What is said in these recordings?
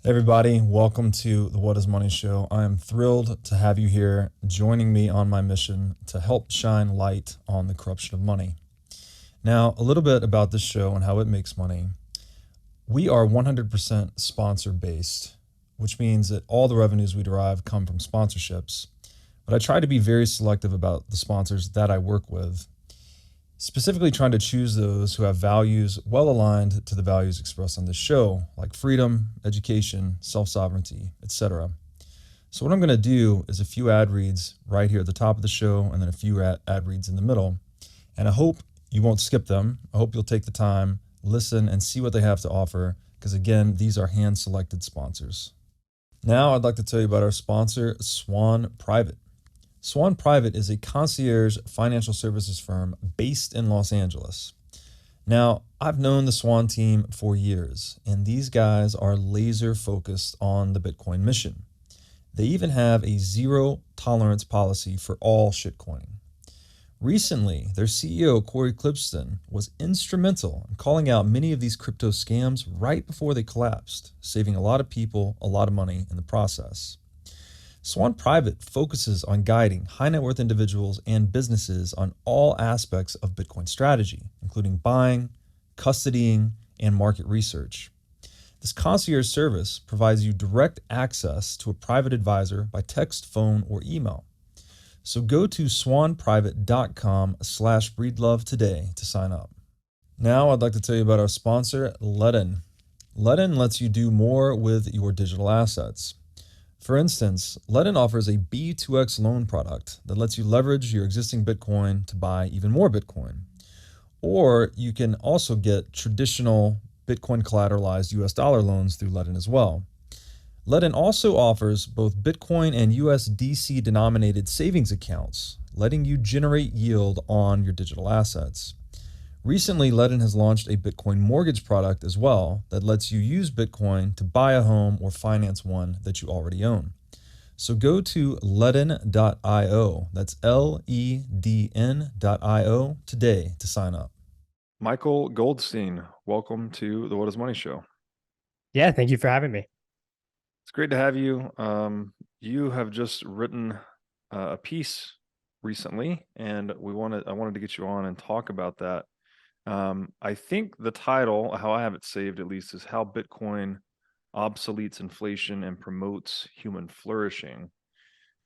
Hey everybody, welcome to the What is Money Show. I am thrilled to have you here joining me on my mission to help shine light on the corruption of money. Now, a little bit about this show and how it makes money. We are 100% sponsor based, which means that all the revenues we derive come from sponsorships. But I try to be very selective about the sponsors that I work with, specifically trying to choose those who have values well aligned to the values expressed on this show, like freedom, education, self-sovereignty, etc. So what I'm going to do is a few ad reads right here at the top of the show and then a few ad reads in the middle. And I hope you won't skip them. I hope you'll take the time, listen, and see what they have to offer, because again, these are hand-selected sponsors. Now I'd like to tell you about our sponsor, Swan Private. Swan Private is a concierge financial services firm based in Los Angeles. Now, I've known the Swan team for years, and these guys are laser focused on the Bitcoin mission. They even have a zero tolerance policy for all shitcoining. Recently, their CEO, Corey Klippsten, was instrumental in calling out many of these crypto scams right before they collapsed, saving a lot of people a lot of money in the process. Swan Private focuses on guiding high net worth individuals and businesses on all aspects of Bitcoin strategy, including buying, custodying, and market research. This concierge service provides you direct access to a private advisor by text, phone, or email. So go to swanprivate.com/breedlove today to sign up. Now I'd like to tell you about our sponsor, Ledn. Ledn lets you do more with your digital assets. For instance, Ledn offers a B2X loan product that lets you leverage your existing Bitcoin to buy even more Bitcoin. Or you can also get traditional Bitcoin collateralized US dollar loans through Ledn as well. Ledn also offers both Bitcoin and USDC denominated savings accounts, letting you generate yield on your digital assets. Recently, Ledn has launched a Bitcoin mortgage product as well that lets you use Bitcoin to buy a home or finance one that you already own. So go to ledn.io, that's LEDN.io today to sign up. Michael Goldstein, welcome to the What is Money Show. Yeah, thank you for having me. It's great to have you. You have just written a piece recently, and I wanted to get you on and talk about that. I think the title, how I have it saved at least, is How Bitcoin Obsoletes Inflation and Promotes Human Flourishing.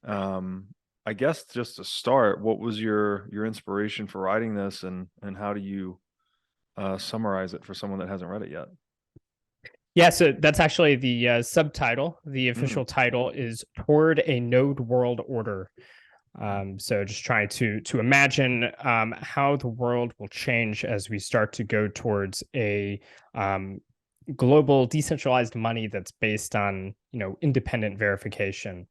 I guess just to start, what was your inspiration for writing this, and how do you summarize it for someone that hasn't read it yet? Yeah, so that's actually the subtitle. The official title is Toward a Node World Order. So just trying to imagine how the world will change as we start to go towards a global decentralized money that's based on independent verification.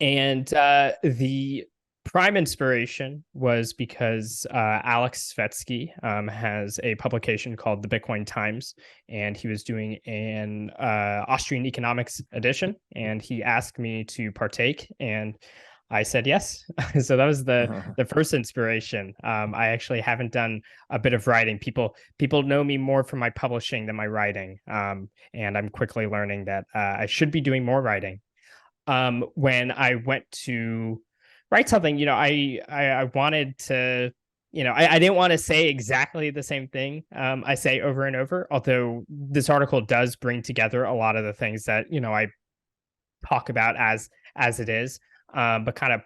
And the prime inspiration was because Alex Svetsky has a publication called the Bitcoin Times, and he was doing an Austrian economics edition, and he asked me to partake, and I said yes. So that was the first inspiration. I actually haven't done a bit of writing. People know me more from my publishing than my writing, and I'm quickly learning that I should be doing more writing. When I went to write something, I wanted to, I didn't want to say exactly the same thing I say over and over, although this article does bring together a lot of the things that, I talk about as it is, but kind of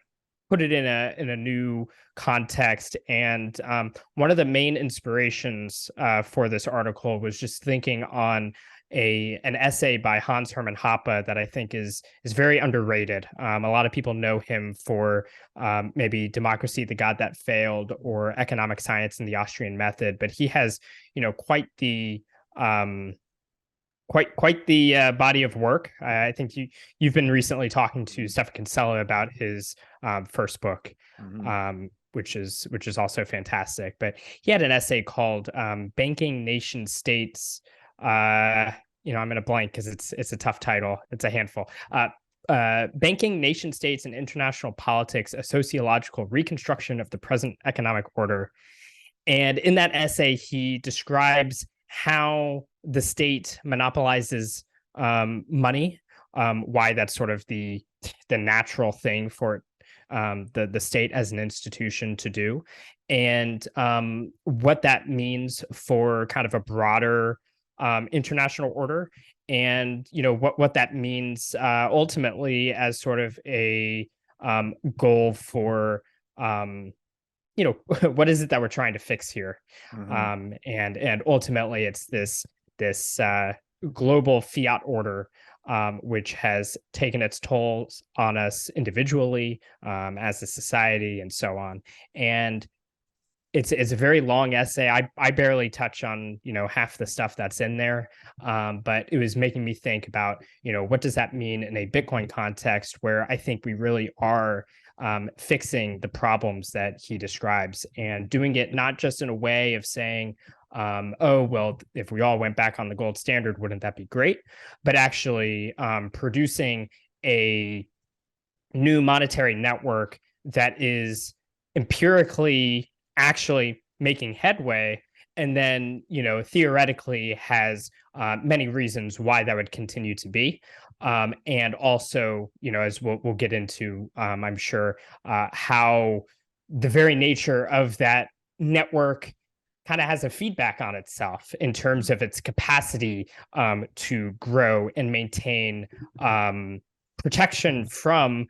put it in a new context. And one of the main inspirations for this article was just thinking on an essay by Hans Hermann Hoppe that I think is very underrated. A lot of people know him for maybe Democracy, the God That Failed, or Economic Science and the Austrian Method, but he has quite the body of work. I think you've been recently talking to Stefan Kinsella about his first book, which is also fantastic. But he had an essay called "Banking Nation States." I'm in a blank because it's a tough title. It's a handful. Banking Nation States and International Politics: A Sociological Reconstruction of the Present Economic Order. And in that essay, he describes how the state monopolizes money, why that's sort of the natural thing for the state as an institution to do, and what that means for kind of a broader international order, and what that means ultimately as sort of a goal for what is it that we're trying to fix here, and ultimately it's this global fiat order, which has taken its tolls on us individually, as a society, and so on. And it's a very long essay. I barely touch on half the stuff that's in there, but it was making me think about what does that mean in a Bitcoin context, where I think we really are fixing the problems that he describes, and doing it not just in a way of saying, oh well, if we all went back on the gold standard, wouldn't that be great? But actually producing a new monetary network that is empirically actually making headway, and then theoretically has many reasons why that would continue to be, and also as we'll get into, I'm sure, how the very nature of that network kind of has a feedback on itself in terms of its capacity to grow and maintain protection from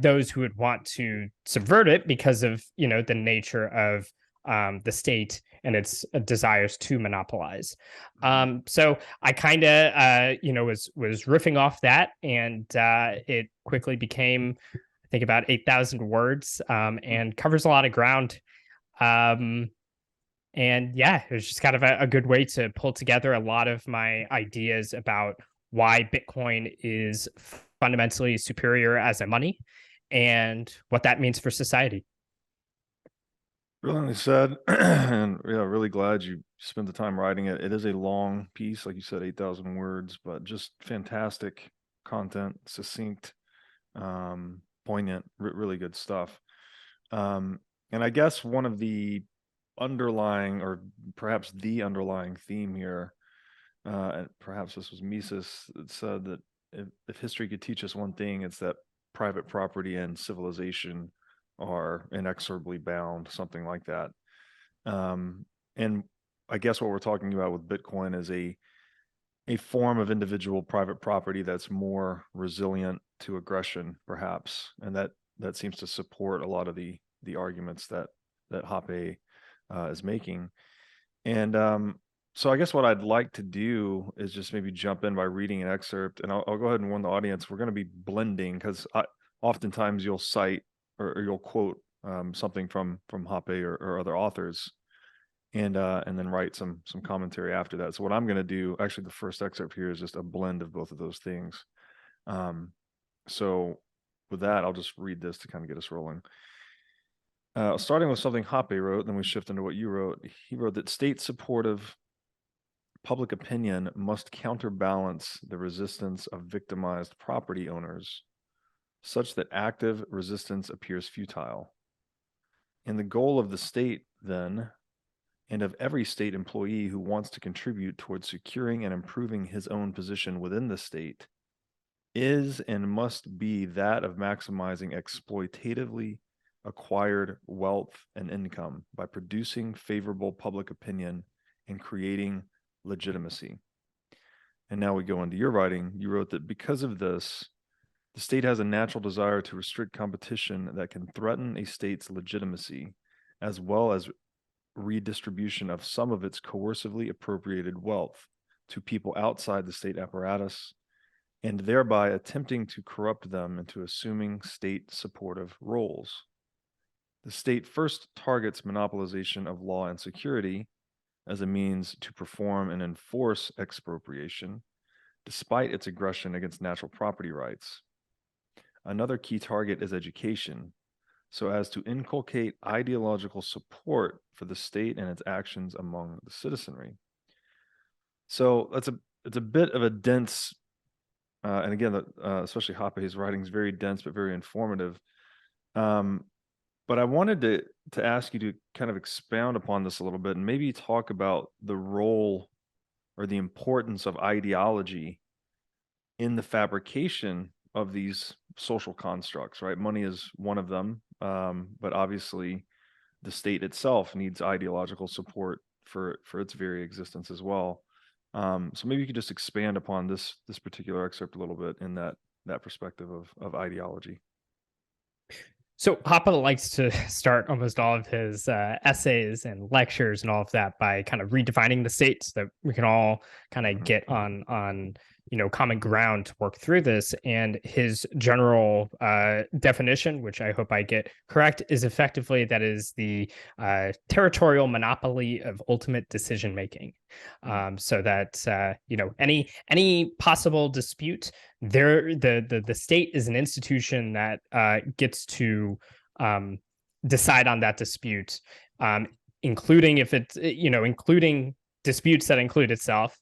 those who would want to subvert it because of the nature of the state and its desires to monopolize. So I kind of was riffing off that, and it quickly became, I think, about 8,000 words, and covers a lot of ground. And yeah, it was just kind of a good way to pull together a lot of my ideas about why Bitcoin is fundamentally superior as a money, and what that means for society. Brilliantly said. And yeah, really glad you spent the time writing it. It is a long piece, like you said, 8,000 words, but just fantastic content, succinct, poignant, really good stuff. And I guess one of the underlying, or perhaps the underlying theme here, and perhaps this was Mises that said that if history could teach us one thing, it's that private property and civilization are inexorably bound, something like that. And I guess what we're talking about with Bitcoin is a form of individual private property that's more resilient to aggression, perhaps, and that seems to support a lot of the arguments that Hoppe is making. And so I guess what I'd like to do is just maybe jump in by reading an excerpt, and I'll go ahead and warn the audience we're going to be blending, because oftentimes you'll cite or you'll quote something from Hoppe or other authors, and then write some commentary after that. So what I'm going to do, actually, the first excerpt here is just a blend of both of those things. So with that, I'll just read this to kind of get us rolling. Starting with something Hoppe wrote, then we shift into what you wrote. He wrote that state supportive public opinion must counterbalance the resistance of victimized property owners, such that active resistance appears futile. And the goal of the state, then, and of every state employee who wants to contribute towards securing and improving his own position within the state, is and must be that of maximizing exploitatively acquired wealth and income by producing favorable public opinion and creating legitimacy. And now we go into your writing. You wrote that because of this, the state has a natural desire to restrict competition that can threaten a state's legitimacy, as well as redistribution of some of its coercively appropriated wealth to people outside the state apparatus, and thereby attempting to corrupt them into assuming state supportive roles. The state first targets monopolization of law and security as a means to perform and enforce expropriation, despite its aggression against natural property rights. Another key target is education, so as to inculcate ideological support for the state and its actions among the citizenry. So it's a bit of a dense, and again, especially Hoppe's writing is very dense but very informative. But I wanted to ask you to kind of expound upon this a little bit and maybe talk about the role or the importance of ideology in the fabrication of these social constructs, right? Money is one of them, but obviously the state itself needs ideological support for its very existence as well. So maybe you could just expand upon this particular excerpt a little bit in that perspective of ideology. So Hoppe likes to start almost all of his essays and lectures and all of that by kind of redefining the state so that we can all kind of get on common ground to work through this. And his general definition, which I hope I get correct, is effectively that is the territorial monopoly of ultimate decision making. So that any possible dispute, the state is an institution that gets to decide on that dispute, including if it's including disputes that include itself,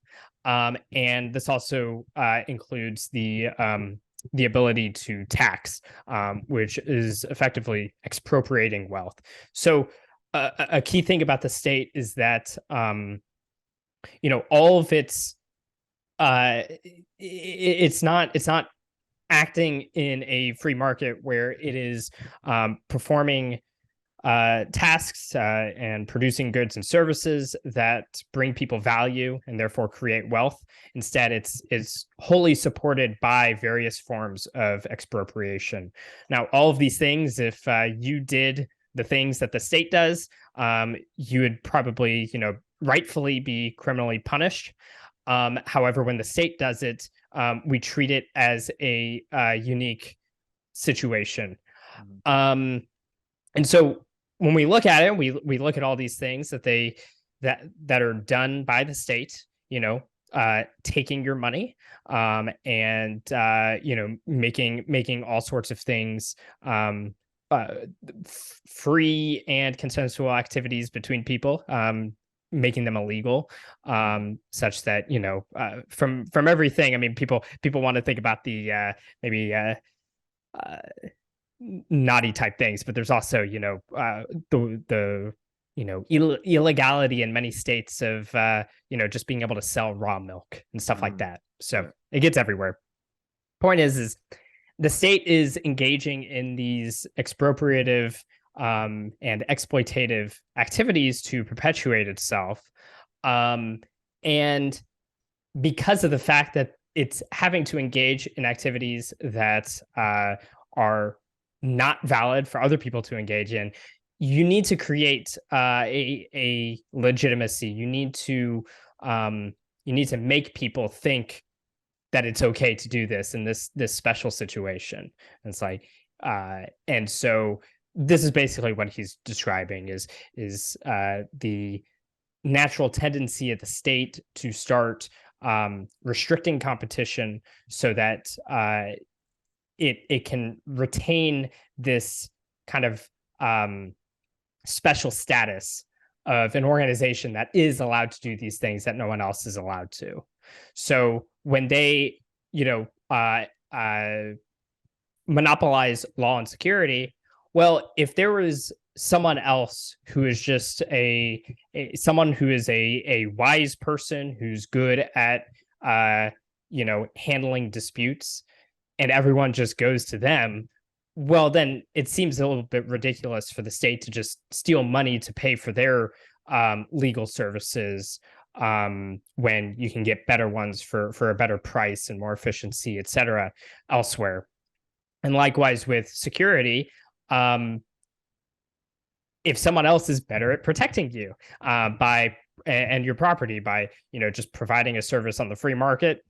and this also includes the ability to tax, which is effectively expropriating wealth. So a key thing about the state is that all of its it's not acting in a free market where it is performing tasks and producing goods and services that bring people value and therefore create wealth. Instead, it's wholly supported by various forms of expropriation. Now, all of these things, if you did the things that the state does, you would probably, rightfully be criminally punished. However, when the state does it, we treat it as a unique situation. And so when we look at it, we look at all these things that are done by the state, taking your money, and making all sorts of things free and consensual activities between people, making them illegal, such that from everything. I mean, people want to think about the maybe naughty type things, but there's also the illegality in many states of just being able to sell raw milk and stuff like that. So it gets everywhere. Point is the state is engaging in these expropriative and exploitative activities to perpetuate itself. And because of the fact that it's having to engage in activities that are not valid for other people to engage in, you need to create a legitimacy. You need to make people think that it's okay to do this in this special situation. And it's like, and so this is basically what he's describing is the natural tendency of the state to start restricting competition so that it can retain this kind of special status of an organization that is allowed to do these things that no one else is allowed to. So when they, monopolize law and security, well, if there was someone else who is just someone who is a wise person who's good at handling disputes, and everyone just goes to them, well, then it seems a little bit ridiculous for the state to just steal money to pay for their legal services when you can get better ones for a better price and more efficiency, et cetera, elsewhere. And likewise with security, if someone else is better at protecting you and your property by just providing a service on the free market,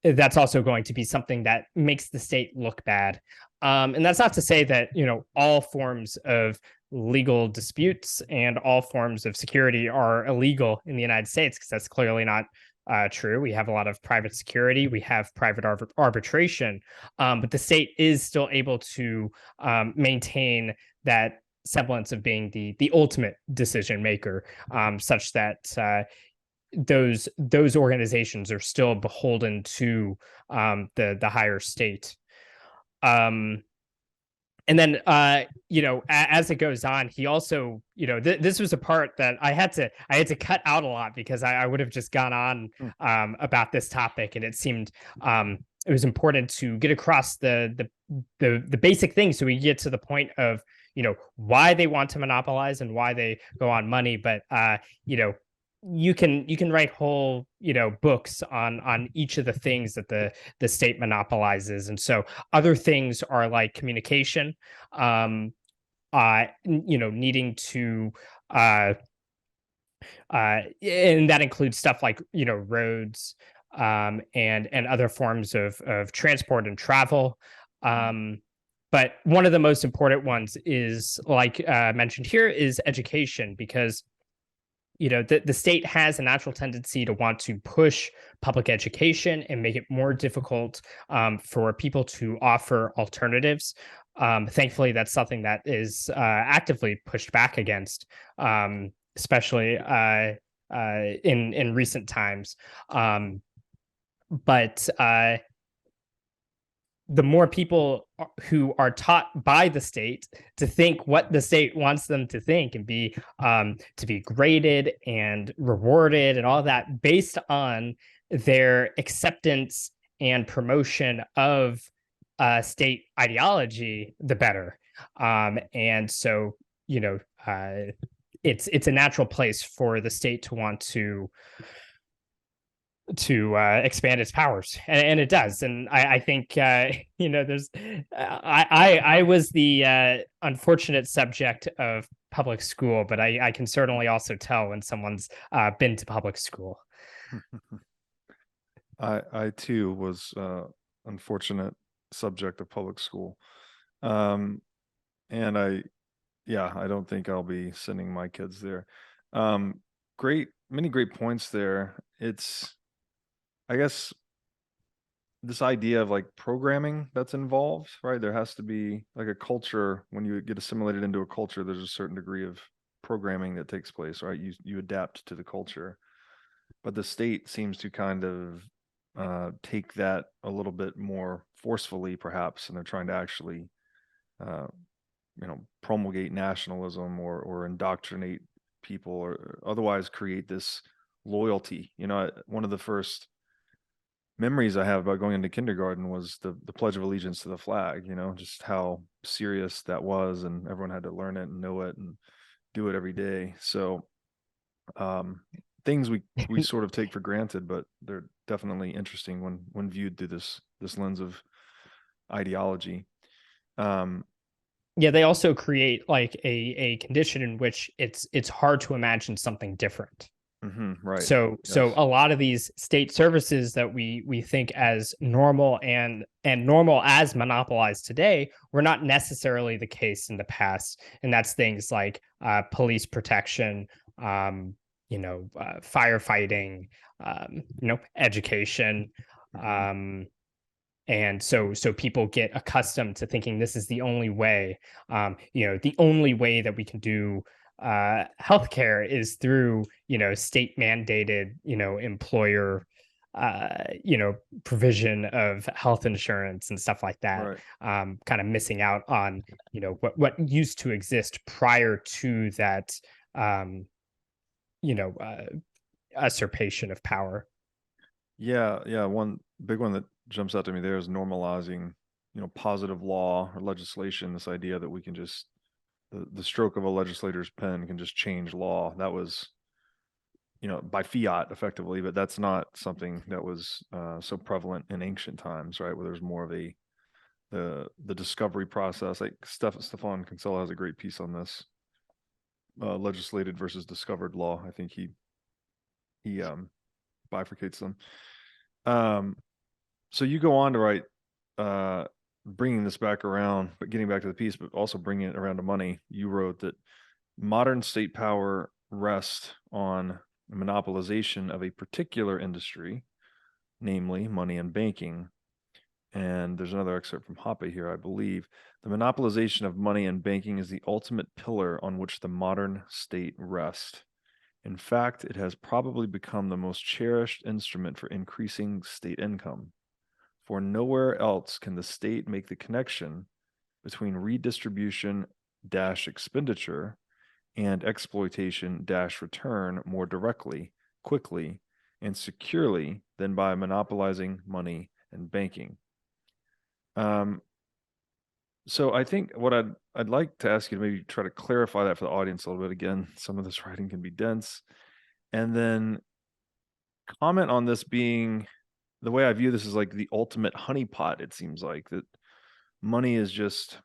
that's also going to be something that makes the state look bad. And that's not to say that all forms of legal disputes and all forms of security are illegal in the United States, because that's clearly not true. We have a lot of private security. We have private arbitration, but the state is still able to maintain that semblance of being the ultimate decision maker, such that those organizations are still beholden to the higher state. And and then as it goes on, he also, this was a part that I had to cut out a lot because I would have just gone on about this topic, and it seemed it was important to get across the basic things so we get to the point of why they want to monopolize and why they go on money. But you can write whole books on each of the things that the state monopolizes. And so other things are like communication, needing to and that includes stuff like roads, and other forms of transport and travel. But one of the most important ones is, like mentioned here, is education, because the state has a natural tendency to want to push public education and make it more difficult for people to offer alternatives. Thankfully, that's something that is actively pushed back against, especially in recent times. But the more people who are taught by the state to think what the state wants them to think and to be graded and rewarded and all that based on their acceptance and promotion of state ideology, the better. And so, it's a natural place for the state to want to expand its powers, and it does. And I think there's I was the unfortunate subject of public school, but I can certainly also tell when someone's been to public school. I too was unfortunate subject of public school, and I don't think I'll be sending my kids there. Many great points there. It's, I guess, this idea of like programming that's involved, right? There has to be like a culture. When you get assimilated into a culture, there's a certain degree of programming that takes place, right? You adapt to the culture, but the state seems to kind of take that a little bit more forcefully, perhaps, and they're trying to actually, promulgate nationalism or indoctrinate people, or otherwise create this loyalty. One of the first memories I have about going into kindergarten was the Pledge of Allegiance to the flag, just how serious that was, and everyone had to learn it and know it and do it every day. So things we sort of take for granted, but they're definitely interesting when viewed through this lens of ideology. They also create like a condition in which it's hard to imagine something different. Right. So a lot of these state services that we think as normal and normal as monopolized today were not necessarily the case in the past. And that's things like police protection, firefighting, education. And so people get accustomed to thinking this is the only way. The only way that we can do healthcare is through state mandated employer provision of health insurance and stuff like that. Right. Kind of missing out on what used to exist prior to that usurpation of power. One big one that jumps out to me there is normalizing positive law or legislation. This idea that we can just the stroke of a legislator's pen can just change law. That was, by fiat effectively, but that's not something that was so prevalent in ancient times, right? Where there's more of the discovery process. Like Stefan Kinsella has a great piece on this, legislated versus discovered law. I think he bifurcates them. So you go on to write, bringing this back around, but getting back to the piece, but also bringing it around to money. You wrote that modern state power rests on monopolization of a particular industry, namely money and banking. And there's another excerpt from Hoppe here, I believe. The monopolization of money and banking is the ultimate pillar on which the modern state rests. In fact, it has probably become the most cherished instrument for increasing state income. For nowhere else can the state make the connection between redistribution dash expenditure and exploitation dash return more directly, quickly, and securely than by monopolizing money and banking. So I think what I'd like to ask you to maybe try to clarify that for the audience a little bit. Again, some of this writing can be dense. And then comment on this being, the way I view this is like the ultimate honeypot. It seems like that money is just,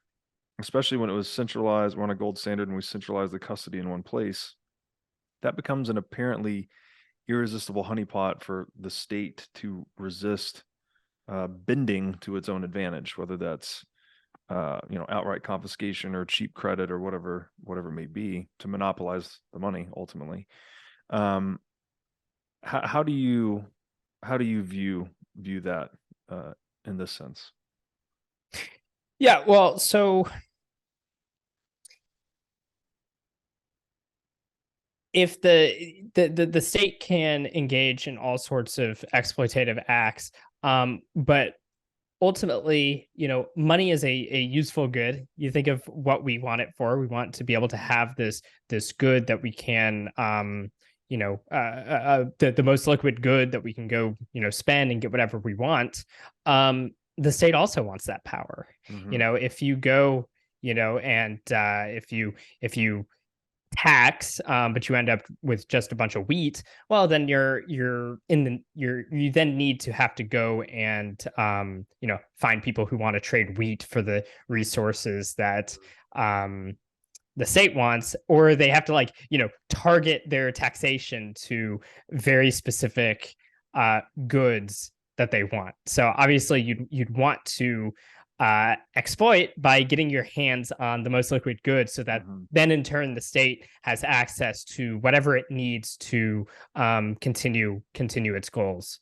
especially when it was centralized, we're on a gold standard and we centralize the custody in one place, that becomes an apparently irresistible honeypot for the state to resist bending to its own advantage, whether that's outright confiscation or cheap credit or whatever it may be, to monopolize the money ultimately. How do you view that in this sense? Yeah, well, so if the state can engage in all sorts of exploitative acts, but ultimately, money is a useful good. You think of what we want it for. We want to be able to have this good that we can, the most liquid good that we can go, spend and get whatever we want. The state also wants that power. Mm-hmm. If you go, and if you tax, but you end up with just a bunch of wheat, well, then you then need to have to go and find people who want to trade wheat for the resources that the state wants, or they have to target their taxation to very specific goods that they want. So obviously you'd want to exploit by getting your hands on the most liquid goods, so that then in turn the state has access to whatever it needs to continue its goals.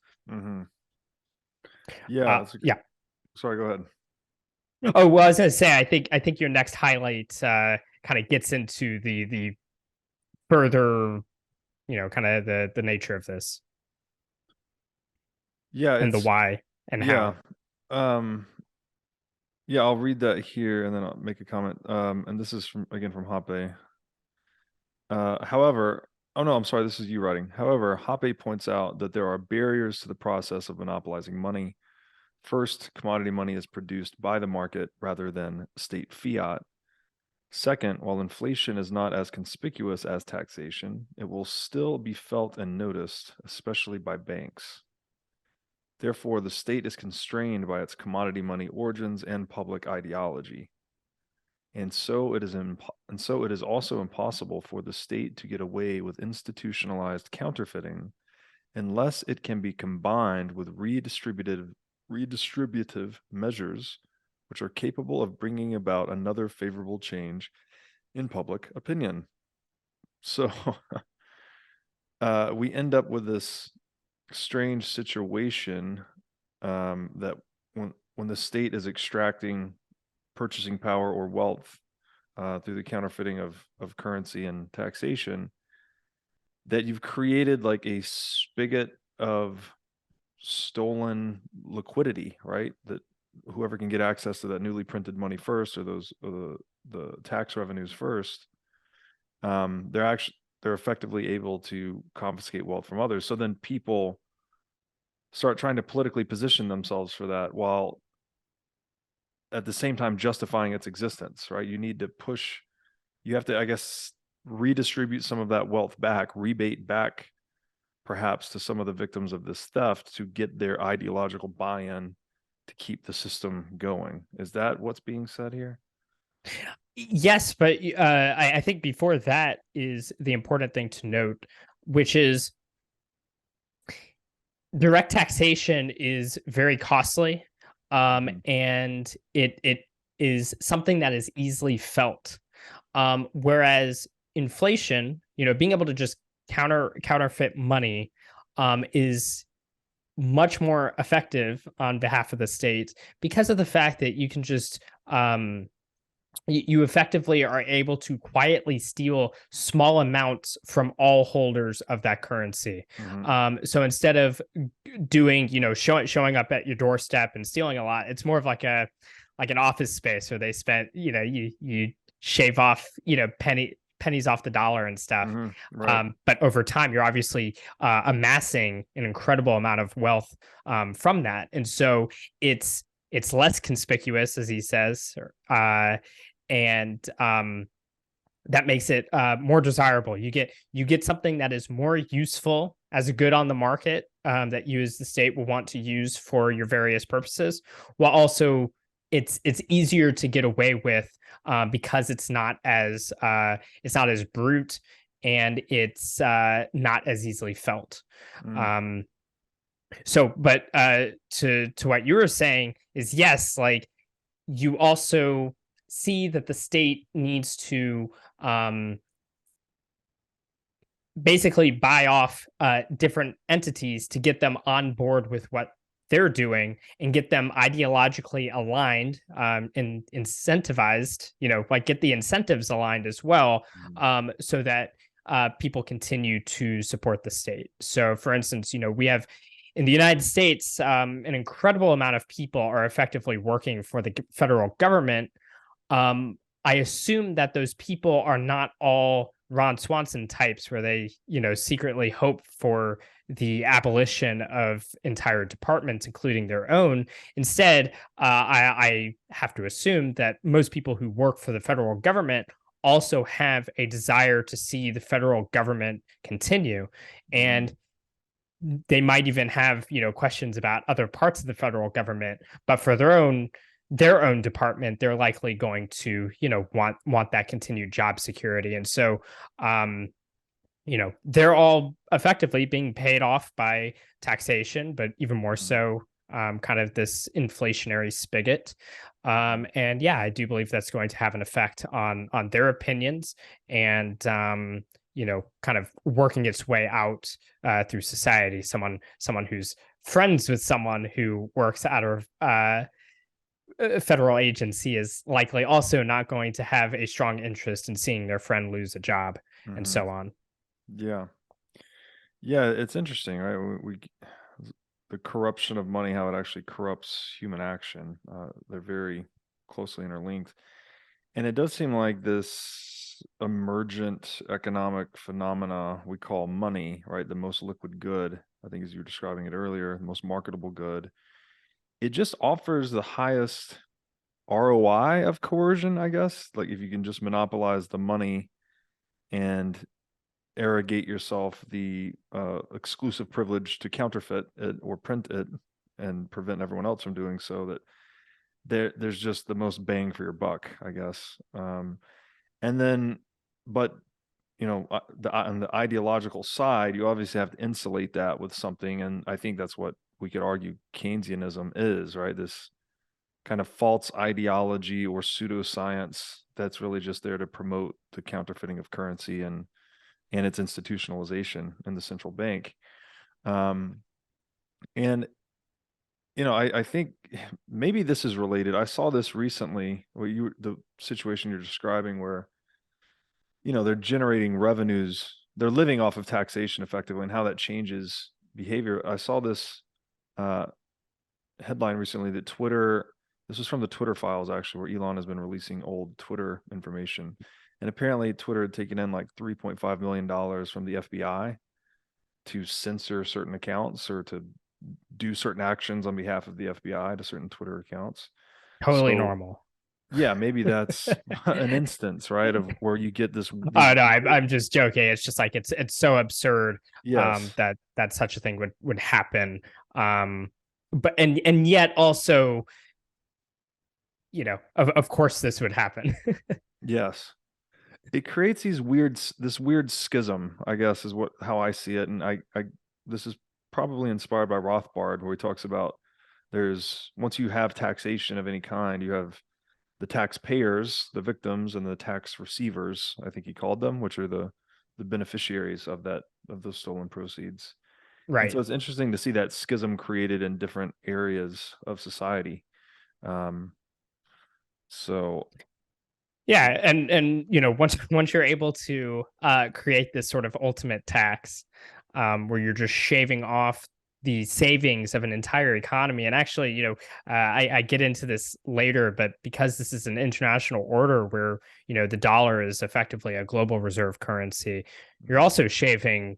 Yeah. Yeah. Sorry, go ahead. Oh, well, I was going to say, I think your next highlight kind of gets into the further, kind of the nature of this. Yeah. And the why and how. Yeah, I'll read that here and then I'll make a comment. And this is from Hoppe. However, oh no, I'm sorry, this is you writing. However, Hoppe points out that there are barriers to the process of monopolizing money. First, commodity money is produced by the market rather than state fiat. Second, while inflation is not as conspicuous as taxation, it will still be felt and noticed, especially by banks. Therefore, the state is constrained by its commodity money origins and public ideology. And so it is also impossible for the state to get away with institutionalized counterfeiting unless it can be combined with redistributive measures which are capable of bringing about another favorable change in public opinion. So we end up with this strange situation that when the state is extracting purchasing power or wealth through the counterfeiting of currency and taxation, that you've created like a spigot of stolen liquidity, right? That whoever can get access to that newly printed money first, or the tax revenues first, they're effectively able to confiscate wealth from others. So then people start trying to politically position themselves for that, while at the same time justifying its existence, right? You have to, I guess, redistribute some of that wealth back, rebate back perhaps to some of the victims of this theft to get their ideological buy-in to keep the system going. Is that what's being said here? Yes, but I think before that is the important thing to note, which is direct taxation is very costly, and it is something that is easily felt. Whereas inflation, being able to just counterfeit money is much more effective on behalf of the state, because of the fact that you can just you effectively are able to quietly steal small amounts from all holders of that currency. So instead of doing, showing up at your doorstep and stealing a lot, it's more of like a like an office space where they spent, you shave off, pennies off the dollar and stuff. Right. But over time, you're obviously amassing an incredible amount of wealth from that, and so it's less conspicuous, as he says, and that makes it more desirable. You get something that is more useful as a good on the market, that you as the state will want to use for your various purposes, while also it's easier to get away with, because it's not as brute, and it's not as easily felt. Mm. But to what you were saying is, yes, like, you also see that the state needs to basically buy off different entities to get them on board with what they're doing and get them ideologically aligned, and incentivized, like get the incentives aligned as well, so that people continue to support the state. So, for instance, we have in the United States, an incredible amount of people are effectively working for the federal government. I assume that those people are not all Ron Swanson types where they, secretly hope for the abolition of entire departments, including their own. Instead, I have to assume that most people who work for the federal government also have a desire to see the federal government continue. And they might even have, questions about other parts of the federal government, but for their own department, they're likely going to, want that continued job security. And so, they're all effectively being paid off by taxation, but even more so, kind of this inflationary spigot. And yeah, I do believe that's going to have an effect on their opinions, and kind of working its way out through society. Someone who's friends with someone who works out of a federal agency is likely also not going to have a strong interest in seeing their friend lose a job, and so on. Yeah. Yeah, it's interesting, right? The corruption of money, how it actually corrupts human action. They're very closely interlinked. And it does seem like this emergent economic phenomena we call money, right? The most liquid good, I think, as you were describing it earlier, the most marketable good. It just offers the highest ROI of coercion, I guess. Like if you can just monopolize the money and arrogate yourself the exclusive privilege to counterfeit it or print it and prevent everyone else from doing so, that there's just the most bang for your buck, I guess. And then, but on the ideological side, you obviously have to insulate that with something, and I think that's what we could argue Keynesianism is, right? This kind of false ideology or pseudoscience that's really just there to promote the counterfeiting of currency and its institutionalization in the central bank. And I think maybe this is related. I saw this recently, the situation you're describing where, they're generating revenues, they're living off of taxation effectively, and how that changes behavior. I saw this headline recently that this was from the Twitter files, actually, where Elon has been releasing old Twitter information. And apparently Twitter had taken in like $3.5 million from the FBI to censor certain accounts or to do certain actions on behalf of the FBI to certain Twitter accounts. Totally So normal. yeah, maybe that's an instance, right, of where you get this. Oh no, I'm just joking. It's just like it's so absurd, Yes. that such a thing would happen. But and yet also, of course this would happen. Yes. It creates this weird schism, I guess, is how I see it. And I this is probably inspired by Rothbard, where he talks about once you have taxation of any kind, you have the taxpayers, the victims, and the tax receivers, I think he called them, which are the beneficiaries of those stolen proceeds. And so Right. it's interesting to see that schism created in different areas of society. So Yeah, and once you're able to create this sort of ultimate tax, where you're just shaving off the savings of an entire economy. And actually, I get into this later, but because this is an international order where, the dollar is effectively a global reserve currency, you're also shaving,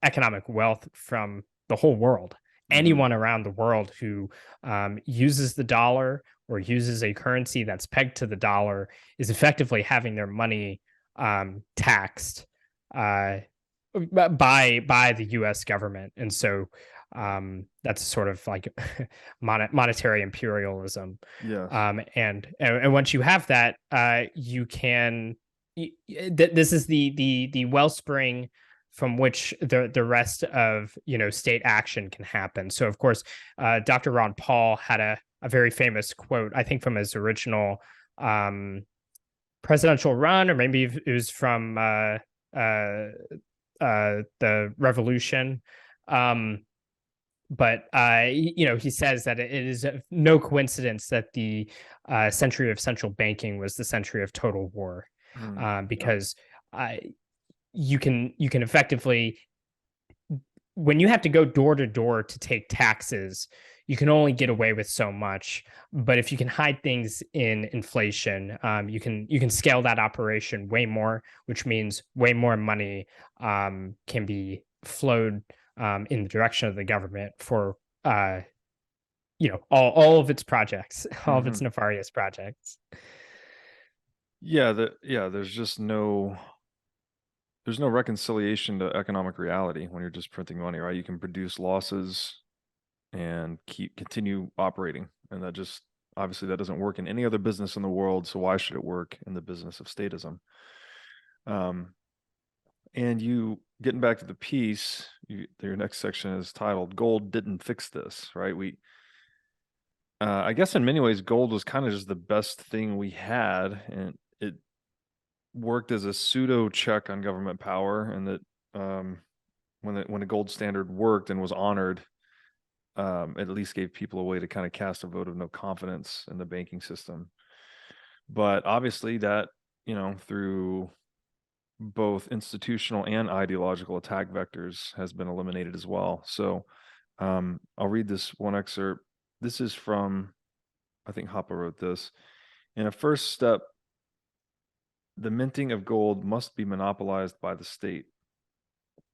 economic wealth from the whole world. Anyone around the world who uses the dollar or uses a currency that's pegged to the dollar is effectively having their money taxed by the U.S. government, and so that's sort of like monetary imperialism. Yes. And once you have that, you can. This is the wellspring from which the rest of state action can happen. So of course, Dr. Ron Paul had a very famous quote, I think from his original presidential run, or maybe it was from the revolution. But he says that it is no coincidence that the century of central banking was the century of total war, because you can effectively, when you have to go door to door to take taxes, you can only get away with so much. But if you can hide things in inflation, you can scale that operation way more, which means way more money can be flowed in the direction of the government for all of its projects, all of its nefarious projects. There's just there's no reconciliation to economic reality when you're just printing money, right? You can produce losses and continue operating, and that just obviously that doesn't work in any other business in the world. So why should it work in the business of statism? And you getting back to the piece, your next section is titled "Gold Didn't Fix This," right? I guess in many ways, gold was kind of just the best thing we had, and it worked as a pseudo check on government power, and that when the gold standard worked and was honored, it at least gave people a way to kind of cast a vote of no confidence in the banking system. But obviously that, through both institutional and ideological attack vectors has been eliminated as well. So I'll read this one excerpt. This is from, I think Hoppe wrote this. In a first step, the minting of gold must be monopolized by the state.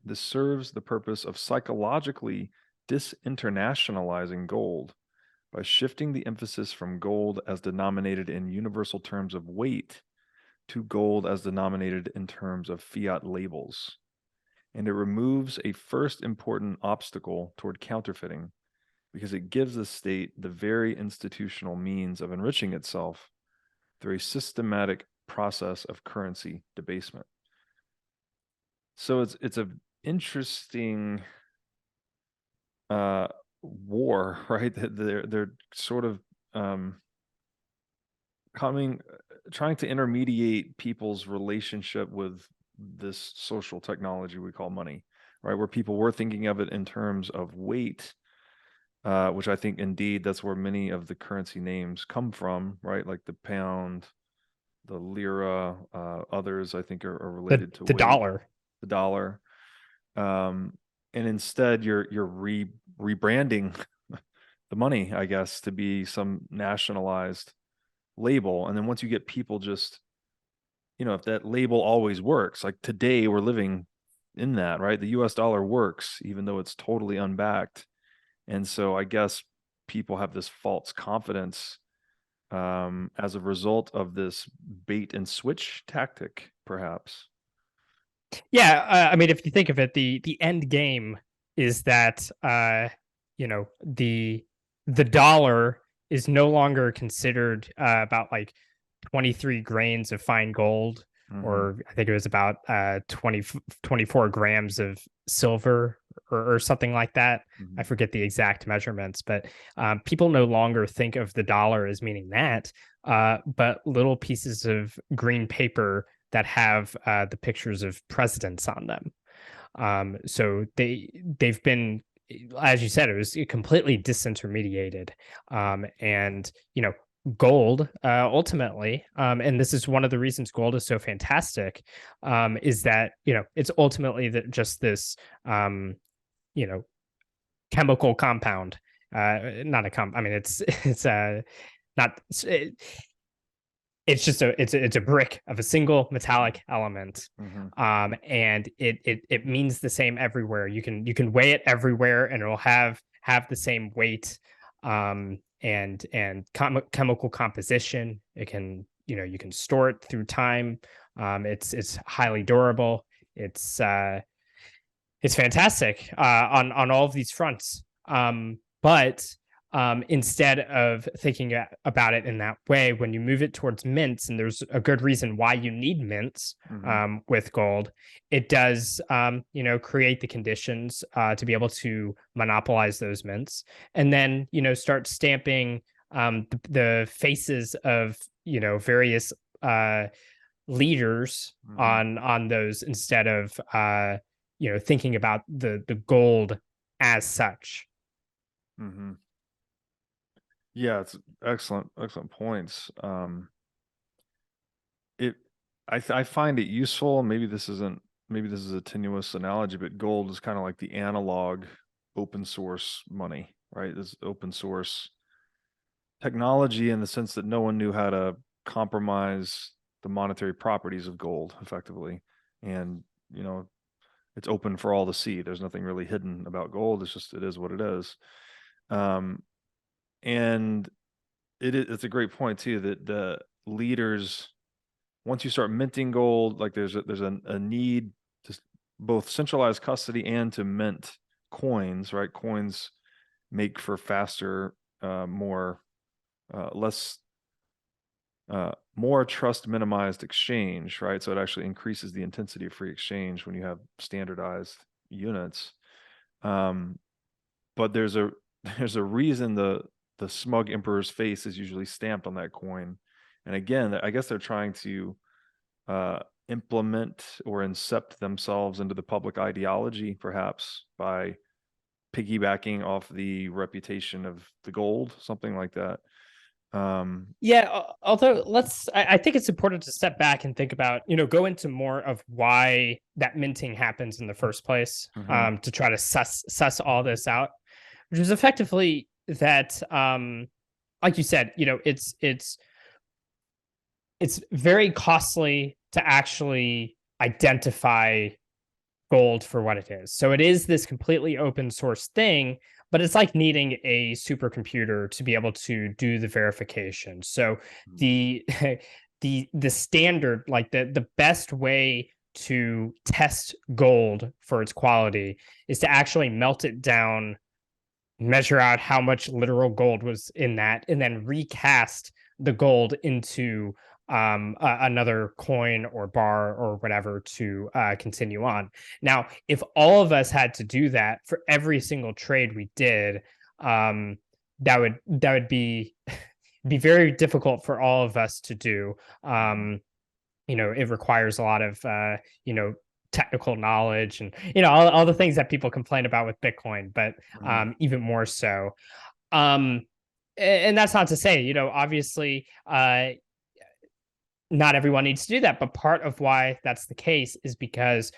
This serves the purpose of psychologically disinternationalizing gold by shifting the emphasis from gold as denominated in universal terms of weight to gold as denominated in terms of fiat labels. And it removes a first important obstacle toward counterfeiting because it gives the state the very institutional means of enriching itself through a systematic process of currency debasement. So it's an interesting war, right? They're sort of trying to intermediate people's relationship with this social technology we call money, right? Where people were thinking of it in terms of weight, which I think indeed that's where many of the currency names come from, right? Like the pound, the lira, others I think are related to the weight. The dollar. And instead you're rebranding the money, I guess, to be some nationalized label. And then once you get people just, if that label always works, like today we're living in that, right? The US dollar works even though it's totally unbacked. And so I guess people have this false confidence as a result of this bait and switch tactic, perhaps. Yeah, I mean, if you think of it, the end game is that the dollar is no longer considered about like 23 grains of fine gold, or I think it was about 24 grams of silver or something like that. I forget the exact measurements, but people no longer think of the dollar as meaning that, but little pieces of green paper that have the pictures of presidents on them. So they've been, as you said, it was completely disintermediated. And gold ultimately, and this is one of the reasons gold is so fantastic, is that it's ultimately just this chemical compound. Not a I mean, it's not. It's just it's a brick of a single metallic element, and it means the same everywhere. You can weigh it everywhere, and it'll have the same weight, and chemical composition. It can, you can store it through time. It's highly durable. It's fantastic on all of these fronts. But instead of thinking about it in that way, when you move it towards mints, and there's a good reason why you need mints with gold, it does create the conditions to be able to monopolize those mints, and then start stamping the faces of various leaders on those, instead of thinking about the gold as such. Yeah, it's excellent points. I find it useful. Maybe this is a tenuous analogy, but gold is kind of like the analog open source money, right? This open source technology, in the sense that no one knew how to compromise the monetary properties of gold effectively, and it's open for all to see. There's nothing really hidden about gold. It is what it is. And it's a great point too, that the leaders, once you start minting gold, like there's a need to both centralize custody and to mint coins, right? Coins make for faster, more trust minimized exchange, right? So it actually increases the intensity of free exchange when you have standardized units. But there's a reason the smug emperor's face is usually stamped on that coin. And again, I guess they're trying to implement or incept themselves into the public ideology, perhaps by piggybacking off the reputation of the gold, something like that. Although I think it's important to step back and think about, go into more of why that minting happens in the first place, to try to suss all this out, which is effectively that, like you said, it's very costly to actually identify gold for what it is. So it is this completely open source thing, but it's like needing a supercomputer to be able to do the verification. So the the standard, like the best way to test gold for its quality, is to actually melt it down, measure out how much literal gold was in that, and then recast the gold into another coin or bar or whatever to continue on. Now, if all of us had to do that for every single trade we did, that would be be very difficult for all of us to do. It requires a lot of technical knowledge, and all the things that people complain about with Bitcoin, but even more so. And that's not to say, obviously, not everyone needs to do that, but part of why that's the case is because,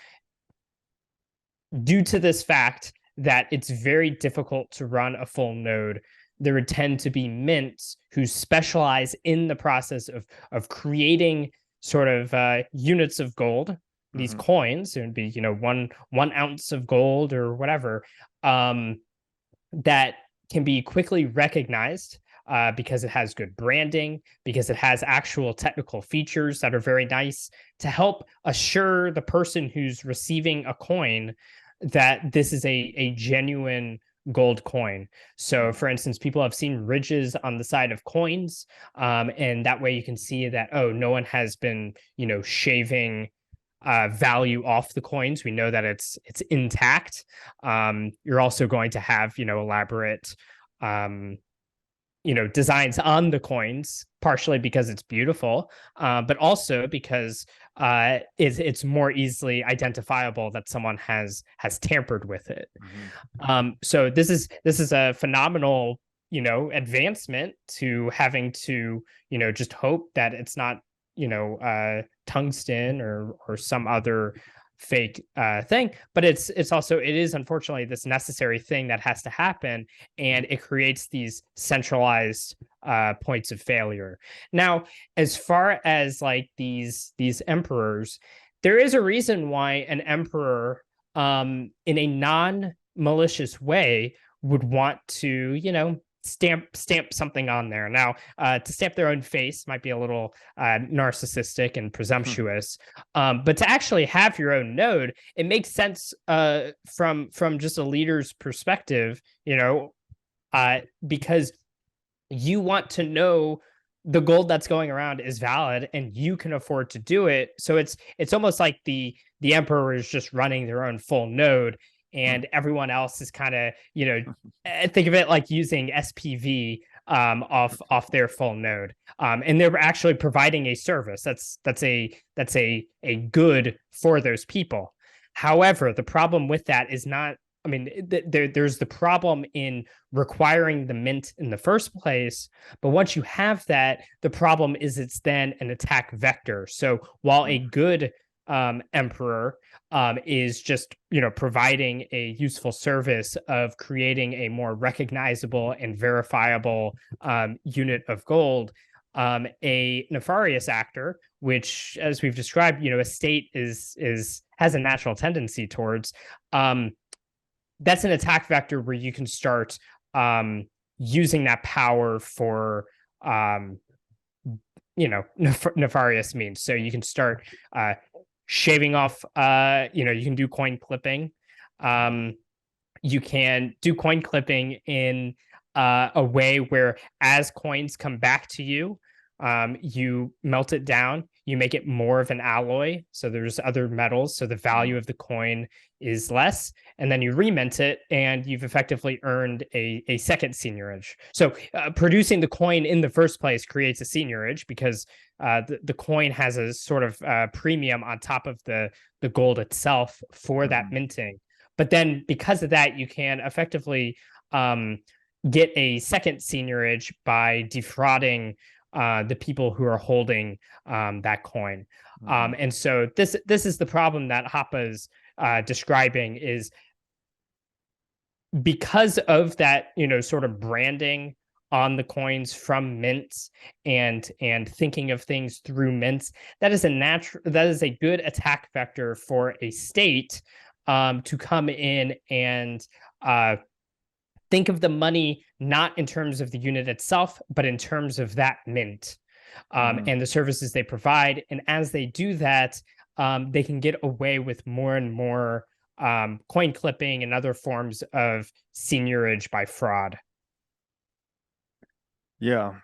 due to this fact that it's very difficult to run a full node, there would tend to be mints who specialize in the process of creating sort of units of gold, these coins. It would be 1 ounce of gold or whatever, that can be quickly recognized because it has good branding, because it has actual technical features that are very nice to help assure the person who's receiving a coin that this is a genuine gold coin. So, for instance, people have seen ridges on the side of coins, and that way you can see that, oh, no one has been, shaving value off the coins. We know that it's intact. You're also going to have, elaborate designs on the coins, partially because it's beautiful, but also because it's more easily identifiable that someone has tampered with it. So this is a phenomenal advancement to having to just hope that it's not tungsten or some other fake thing, but it is unfortunately this necessary thing that has to happen, and it creates these centralized points of failure. Now, as far as like these emperors, there is a reason why an emperor, in a non-malicious way, would want to, stamp something on there. Now, to stamp their own face might be a little narcissistic and presumptuous, but to actually have your own node, it makes sense from just a leader's perspective, because you want to know the gold that's going around is valid and you can afford to do it. So it's almost like the emperor is just running their own full node, and everyone else is kind of, think of it like using SPV off their full node, and they're actually providing a service that's a good for those people. However, the problem with that is not, I mean, there's the problem in requiring the mint in the first place, but once you have that, the problem is it's then an attack vector. So while a good emperor is just, providing a useful service of creating a more recognizable and verifiable unit of gold, a nefarious actor, which, as we've described, a state has a natural tendency towards, that's an attack vector where you can start using that power for nefarious means. So you can start shaving off, you can do coin clipping. You can do coin clipping in a way where, as coins come back to you, you melt it down, you make it more of an alloy, so there's other metals, so the value of the coin is less, and then you remint it, and you've effectively earned a second seniorage. So producing the coin in the first place creates a seniorage, because the coin has a sort of premium on top of the gold itself for that minting. But then, because of that, you can effectively get a second seniorage by defrauding the people who are holding that coin. And so this is the problem that Hoppa's describing, is because of that, sort of branding on the coins from mints and thinking of things through mints, that is a good attack vector for a state to come in and think of the money not in terms of the unit itself, but in terms of that mint and the services they provide. And as they do that, they can get away with more and more coin clipping and other forms of seniorage by fraud. Yeah,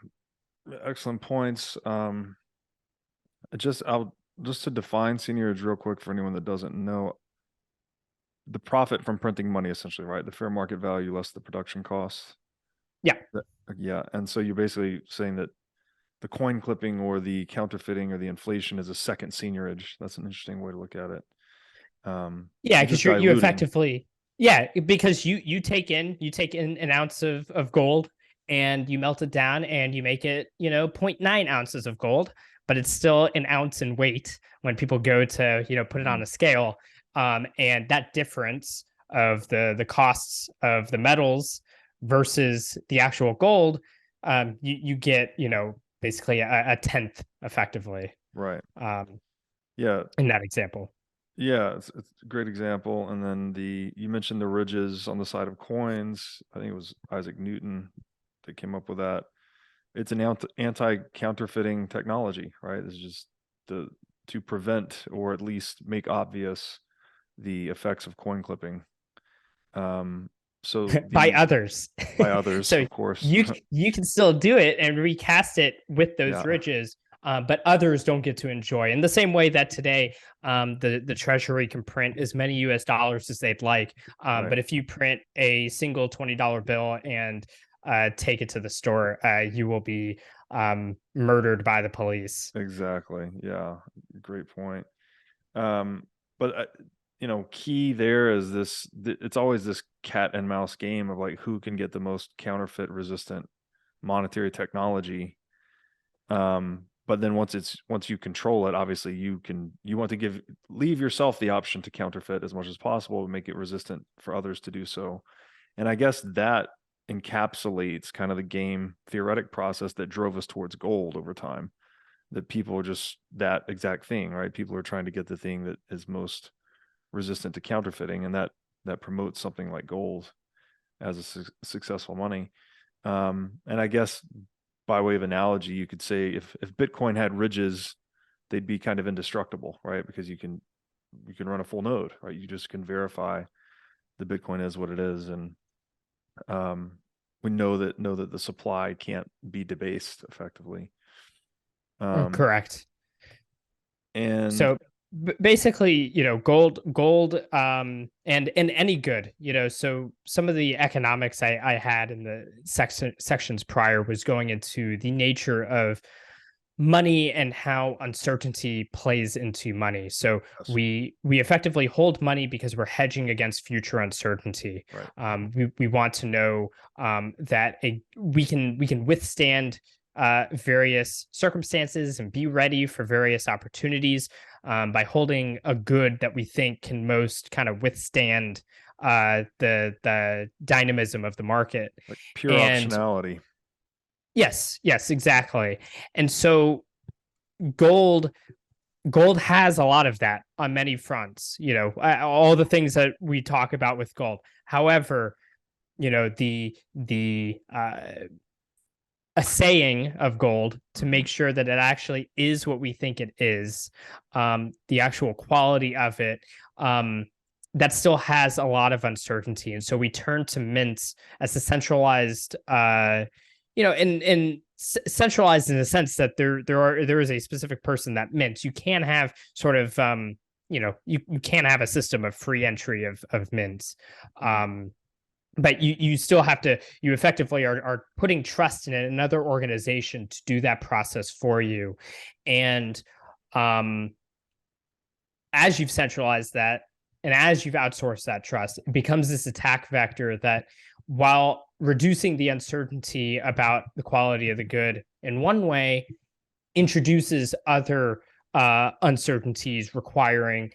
excellent points. Just to define seniorage real quick for anyone that doesn't know, the profit from printing money, essentially, right? The fair market value less the production costs. Yeah. Yeah. And so you're basically saying that the coin clipping or the counterfeiting or the inflation is a second seniorage. That's an interesting way to look at it. Yeah, because you effectively, because you take in an ounce of gold and you melt it down and you make it, 0.9 ounces of gold, but it's still an ounce in weight when people go to, put it on a scale. And that difference of the costs of the metals versus the actual gold, you get, basically a tenth effectively. Right. Yeah. In that example. Yeah, it's a great example. And then you mentioned the ridges on the side of coins. I think it was Isaac Newton that came up with that. It's an anti-counterfeiting technology, right? It's just to prevent or at least make obvious the effects of coin clipping. So by others, so of course you can still do it and recast it with those ridges, but others don't get to enjoy. In the same way that today, the Treasury can print as many US dollars as they'd like, but if you print a single $20 bill and take it to the store, you will be murdered by the police. Exactly. Yeah, great point. But key there is it's always this cat and mouse game of like who can get the most counterfeit resistant monetary technology. but then once you control it, obviously you want to leave yourself the option to counterfeit as much as possible and make it resistant for others to do so. And I guess that encapsulates kind of the game theoretic process that drove us towards gold over time. That people are just that exact thing, right? People are trying to get the thing that is most resistant to counterfeiting, and that promotes something like gold as a successful money. And I guess by way of analogy, you could say if Bitcoin had ridges, they'd be kind of indestructible, right? Because you can run a full node, right? You just can verify the Bitcoin is what it is, and we know that the supply can't be debased effectively. Correct. And so basically, gold, and any good, so some of the economics I had in the sections prior was going into the nature of money and how uncertainty plays into money. So yes. we effectively hold money because we're hedging against future uncertainty. Right. We want to know that we can withstand various circumstances and be ready for various opportunities by holding a good that we think can most kind of withstand the dynamism of the market. Like pure optionality. Yes, exactly. And so gold has a lot of that on many fronts, all the things that we talk about with gold. However, the assaying of gold to make sure that it actually is what we think it is, the actual quality of it, that still has a lot of uncertainty. And so we turn to mints as a centralized, centralized in the sense that there is a specific person that mints. You can have sort of, you can have a system of free entry of mints. But you still have to, you effectively are putting trust in another organization to do that process for you. And as you've centralized that, and as you've outsourced that trust, it becomes this attack vector that, while reducing the uncertainty about the quality of the good in one way, introduces other uncertainties requiring,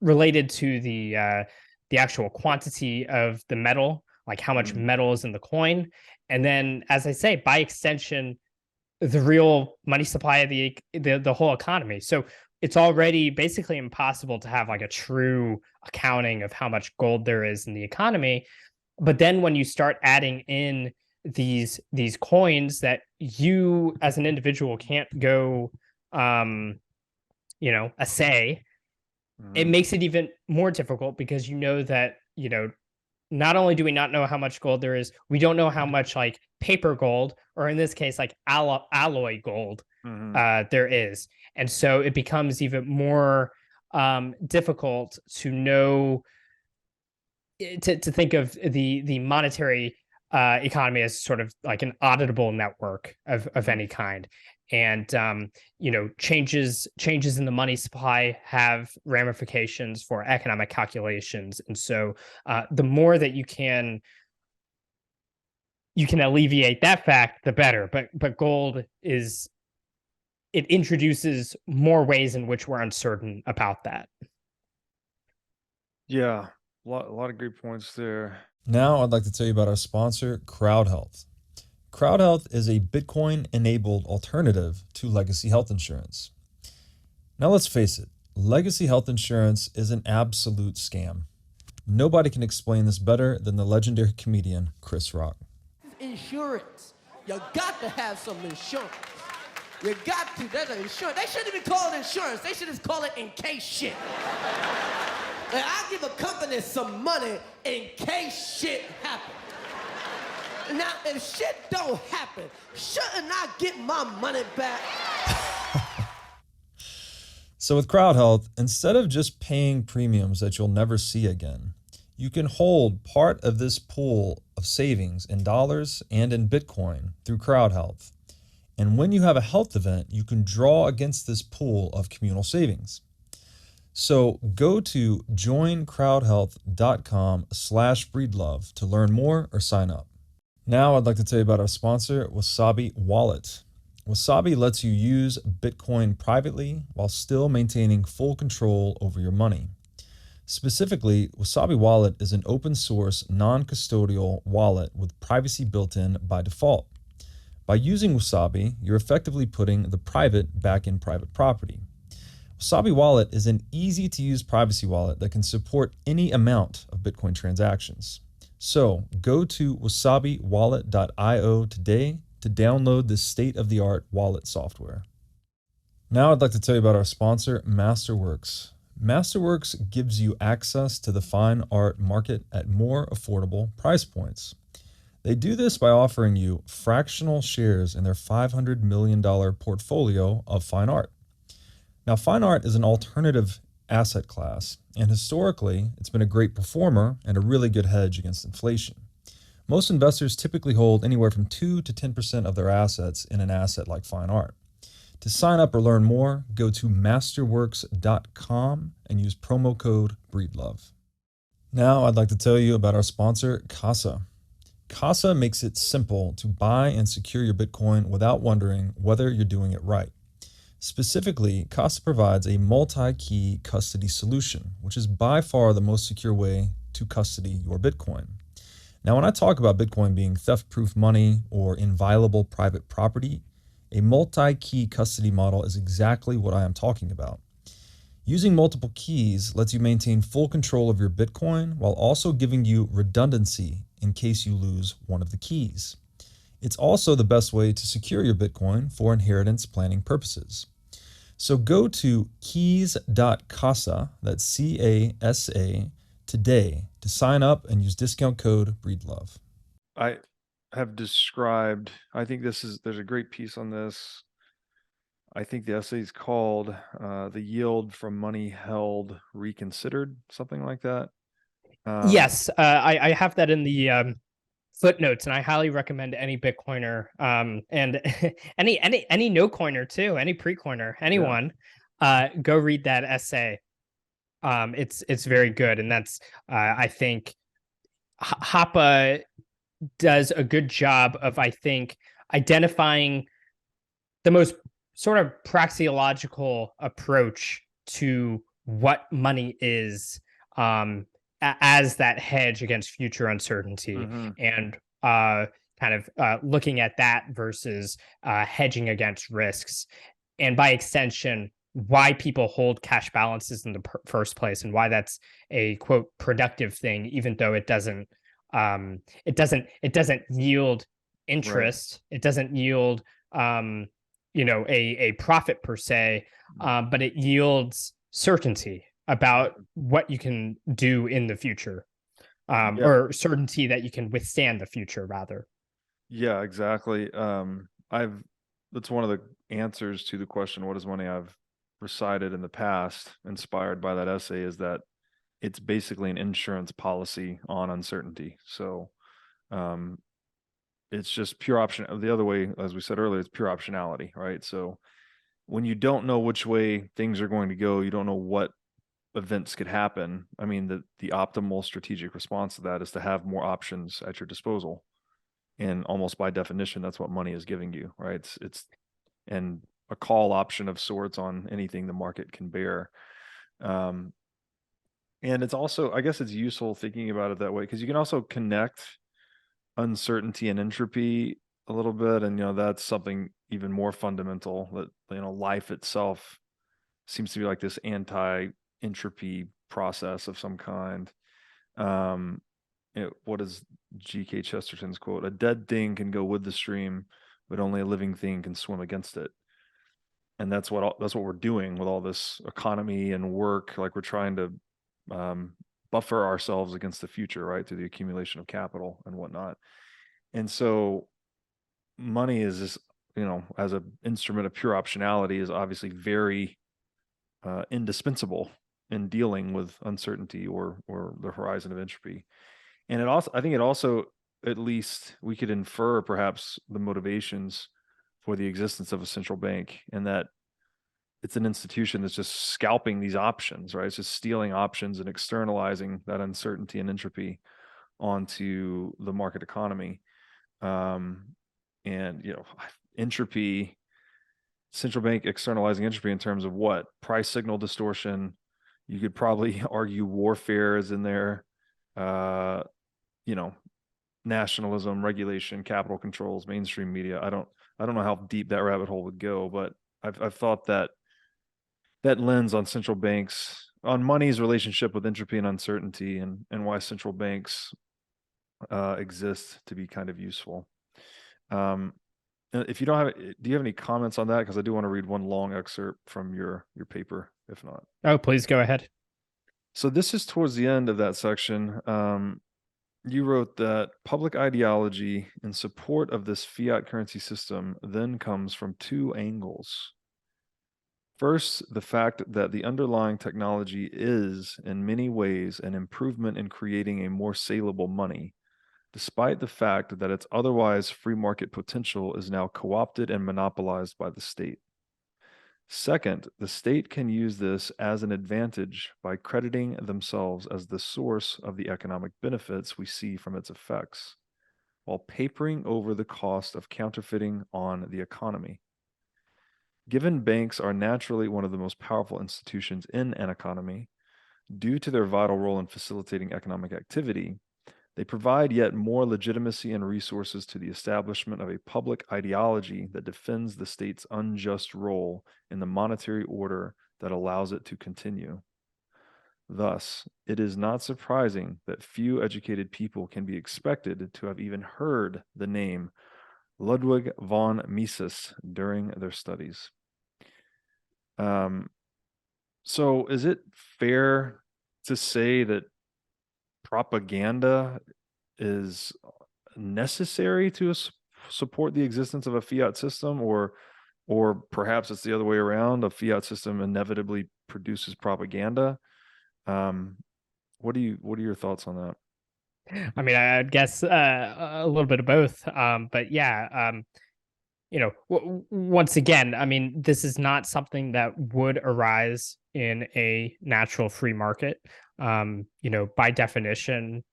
related to the actual quantity of the metal, like how much metal is in the coin. And then, as I say, by extension, the real money supply of the whole economy. So it's already basically impossible to have like a true accounting of how much gold there is in the economy. But then when you start adding in these coins that you as an individual can't go, assay, it makes it even more difficult, because that, not only do we not know how much gold there is, we don't know how much like paper gold, or in this case, like alloy gold, there is. And so it becomes even more difficult to know, to think of the monetary economy as sort of like an auditable network of any kind. And changes in the money supply have ramifications for economic calculations. And so the more that you can alleviate that fact, the better. But gold it introduces more ways in which we're uncertain about that. Yeah, a lot of great points there. Now I'd like to tell you about our sponsor, CrowdHealth. CrowdHealth is a Bitcoin-enabled alternative to legacy health insurance. Now let's face it, legacy health insurance is an absolute scam. Nobody can explain this better than the legendary comedian Chris Rock. Insurance. You got to have some insurance. You got to. That's an insurance. They shouldn't even call it insurance. They should just call it in case shit. Like, I give a company some money in case shit happens. Now, if shit don't happen, shouldn't I get my money back? So with CrowdHealth, instead of just paying premiums that you'll never see again, you can hold part of this pool of savings in dollars and in Bitcoin through CrowdHealth. And when you have a health event, you can draw against this pool of communal savings. So go to joincrowdhealth.com/breedlove to learn more or sign up. Now I'd like to tell you about our sponsor, Wasabi Wallet. Wasabi lets you use Bitcoin privately while still maintaining full control over your money. Specifically, Wasabi Wallet is an open source, non-custodial wallet with privacy built in by default. By using Wasabi, you're effectively putting the private back in private property. Wasabi Wallet is an easy-to-use privacy wallet that can support any amount of Bitcoin transactions. So go to wasabiwallet.io today to download this state-of-the-art wallet software. Now I'd like to tell you about our sponsor, Masterworks. Masterworks gives you access to the fine art market at more affordable price points. They do this by offering you fractional shares in their $500 million portfolio of fine art. Now, fine art is an alternative asset class, and historically, it's been a great performer and a really good hedge against inflation. Most investors typically hold anywhere from 2 to 10% of their assets in an asset like fine art. To sign up or learn more, go to masterworks.com and use promo code BREEDLOVE. Now, I'd like to tell you about our sponsor, Casa. Casa makes it simple to buy and secure your Bitcoin without wondering whether you're doing it right. Specifically, Casa provides a multi-key custody solution, which is by far the most secure way to custody your Bitcoin. Now, when I talk about Bitcoin being theft-proof money or inviolable private property, a multi-key custody model is exactly what I am talking about. Using multiple keys lets you maintain full control of your Bitcoin while also giving you redundancy in case you lose one of the keys. It's also the best way to secure your Bitcoin for inheritance planning purposes. So go to keys.casa, that's C-A-S-A, today to sign up and use discount code BREEDLOVE. I have described, I think there's a great piece on this. I think the essay is called The Yield from Money Held Reconsidered, something like that. Yes, I have that in the footnotes, and I highly recommend any Bitcoiner and any no coiner too, any pre-coiner, anyone, go read that essay. It's very good, and that's I think Hoppe does a good job of, I think, identifying the most sort of praxeological approach to what money is as that hedge against future uncertainty, and looking at that versus hedging against risks, and by extension, why people hold cash balances in the first place, and why that's a quote productive thing, even though it doesn't yield interest, it doesn't yield a profit per se, but it yields certainty about what you can do in the future, or certainty that you can withstand the future, rather. Yeah, exactly. That's one of the answers to the question, what is money, I've recited in the past, inspired by that essay, is that it's basically an insurance policy on uncertainty. So it's just pure option. The other way, as we said earlier, it's pure optionality, right? So when you don't know which way things are going to go, you don't know what events could happen. I mean, the optimal strategic response to that is to have more options at your disposal. And almost by definition, that's what money is giving you, right? It's and a call option of sorts on anything the market can bear. And it's also, I guess it's useful thinking about it that way, because you can also connect uncertainty and entropy a little bit. And, that's something even more fundamental, that, life itself seems to be like this anti-entropy process of some kind. What is G.K. Chesterton's quote? A dead thing can go with the stream, but only a living thing can swim against it. And that's what we're doing with all this economy and work. Like, we're trying to buffer ourselves against the future, right, through the accumulation of capital and whatnot. And so money is this, as an instrument of pure optionality, is obviously very indispensable in dealing with uncertainty or the horizon of entropy. And I think it also, at least we could infer perhaps the motivations for the existence of a central bank, and that it's an institution that's just scalping these options, right? It's just stealing options and externalizing that uncertainty and entropy onto the market economy. And entropy, central bank externalizing entropy in terms of what? Price signal distortion. You could probably argue warfare is in there. Nationalism, regulation, capital controls, mainstream media. I don't know how deep that rabbit hole would go, but I've thought that lens on central banks, on money's relationship with entropy and uncertainty, and why central banks exist to be kind of useful. If you don't have, do you have any comments on that? Because I do want to read one long excerpt from your paper, if not. Oh, please go ahead. So this is towards the end of that section. You wrote that public ideology in support of this fiat currency system then comes from two angles. First, the fact that the underlying technology is, in many ways, an improvement in creating a more saleable money, despite the fact that its otherwise free market potential is now co-opted and monopolized by the state. Second, the state can use this as an advantage by crediting themselves as the source of the economic benefits we see from its effects, while papering over the cost of counterfeiting on the economy. Given banks are naturally one of the most powerful institutions in an economy, due to their vital role in facilitating economic activity, they provide yet more legitimacy and resources to the establishment of a public ideology that defends the state's unjust role in the monetary order that allows it to continue. Thus, it is not surprising that few educated people can be expected to have even heard the name Ludwig von Mises during their studies. So is it fair to say that propaganda is necessary to support the existence of a fiat system, or perhaps it's the other way around? A fiat system inevitably produces propaganda. What are your thoughts on that? I mean, I'd guess a little bit of both. But yeah, once again, I mean, this is not something that would arise in a natural free market. By definition,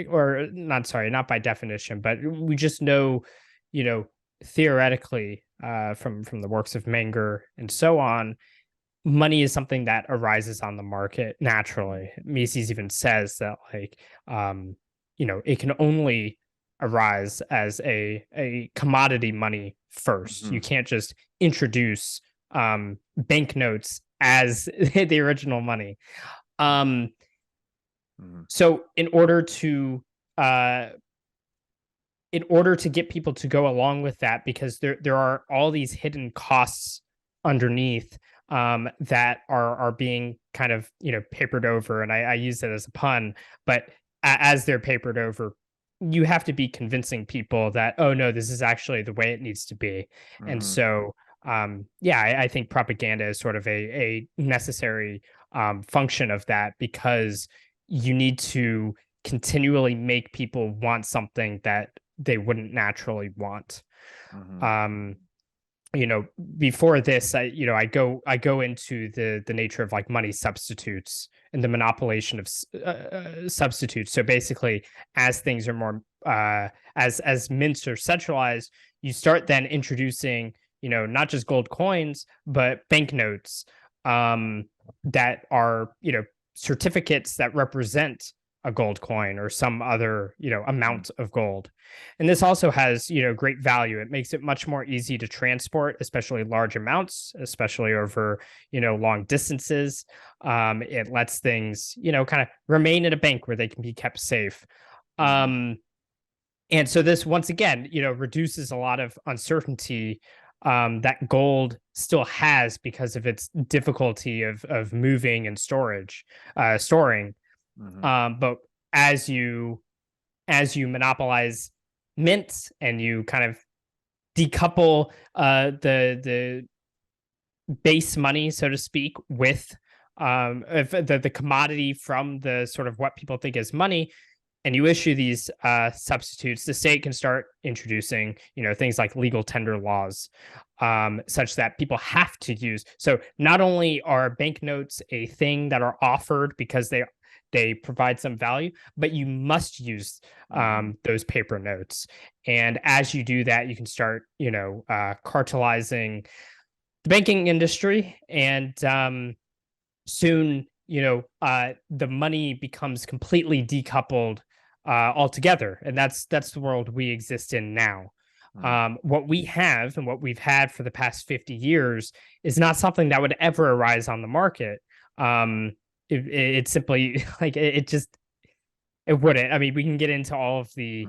or not, sorry, not by definition, but we just know, theoretically, from the works of Menger and so on, money is something that arises on the market naturally. Mises even says that, like, it can only arise as a commodity money first. Mm-hmm. You can't just introduce banknotes as the original money. So in order to get people to go along with that, because there are all these hidden costs underneath that are being kind of papered over, and I use that as a pun, but as they're papered over, you have to be convincing people that, oh no, this is actually the way it needs to be. And so I think propaganda is sort of a necessary function of that, because you need to continually make people want something that they wouldn't naturally want. Before this, I go into the nature of like money substitutes and the monopolization of substitutes. So basically, as things are more as mints are centralized, you start then introducing not just gold coins but banknotes that are certificates that represent a gold coin or some other amount of gold. And this also has great value. It makes it much more easy to transport, especially large amounts, especially over long distances. It lets things kind of remain in a bank where they can be kept safe. And so this once again reduces a lot of uncertainty that gold still has because of its difficulty of moving and storing. But as you monopolize mints and you kind of decouple the base money, so to speak, with the commodity from the sort of what people think is money, and you issue these substitutes, the state can start introducing things like legal tender laws, such that people have to use. So not only are banknotes a thing that are offered because they provide some value, but you must use those paper notes. And as you do that, you can start, cartelizing the banking industry, and soon, the money becomes completely decoupled altogether, and that's the world we exist in now. What we have and what we've had for the past 50 years is not something that would ever arise on the market. It's simply like it wouldn't. I mean, we can get into all of the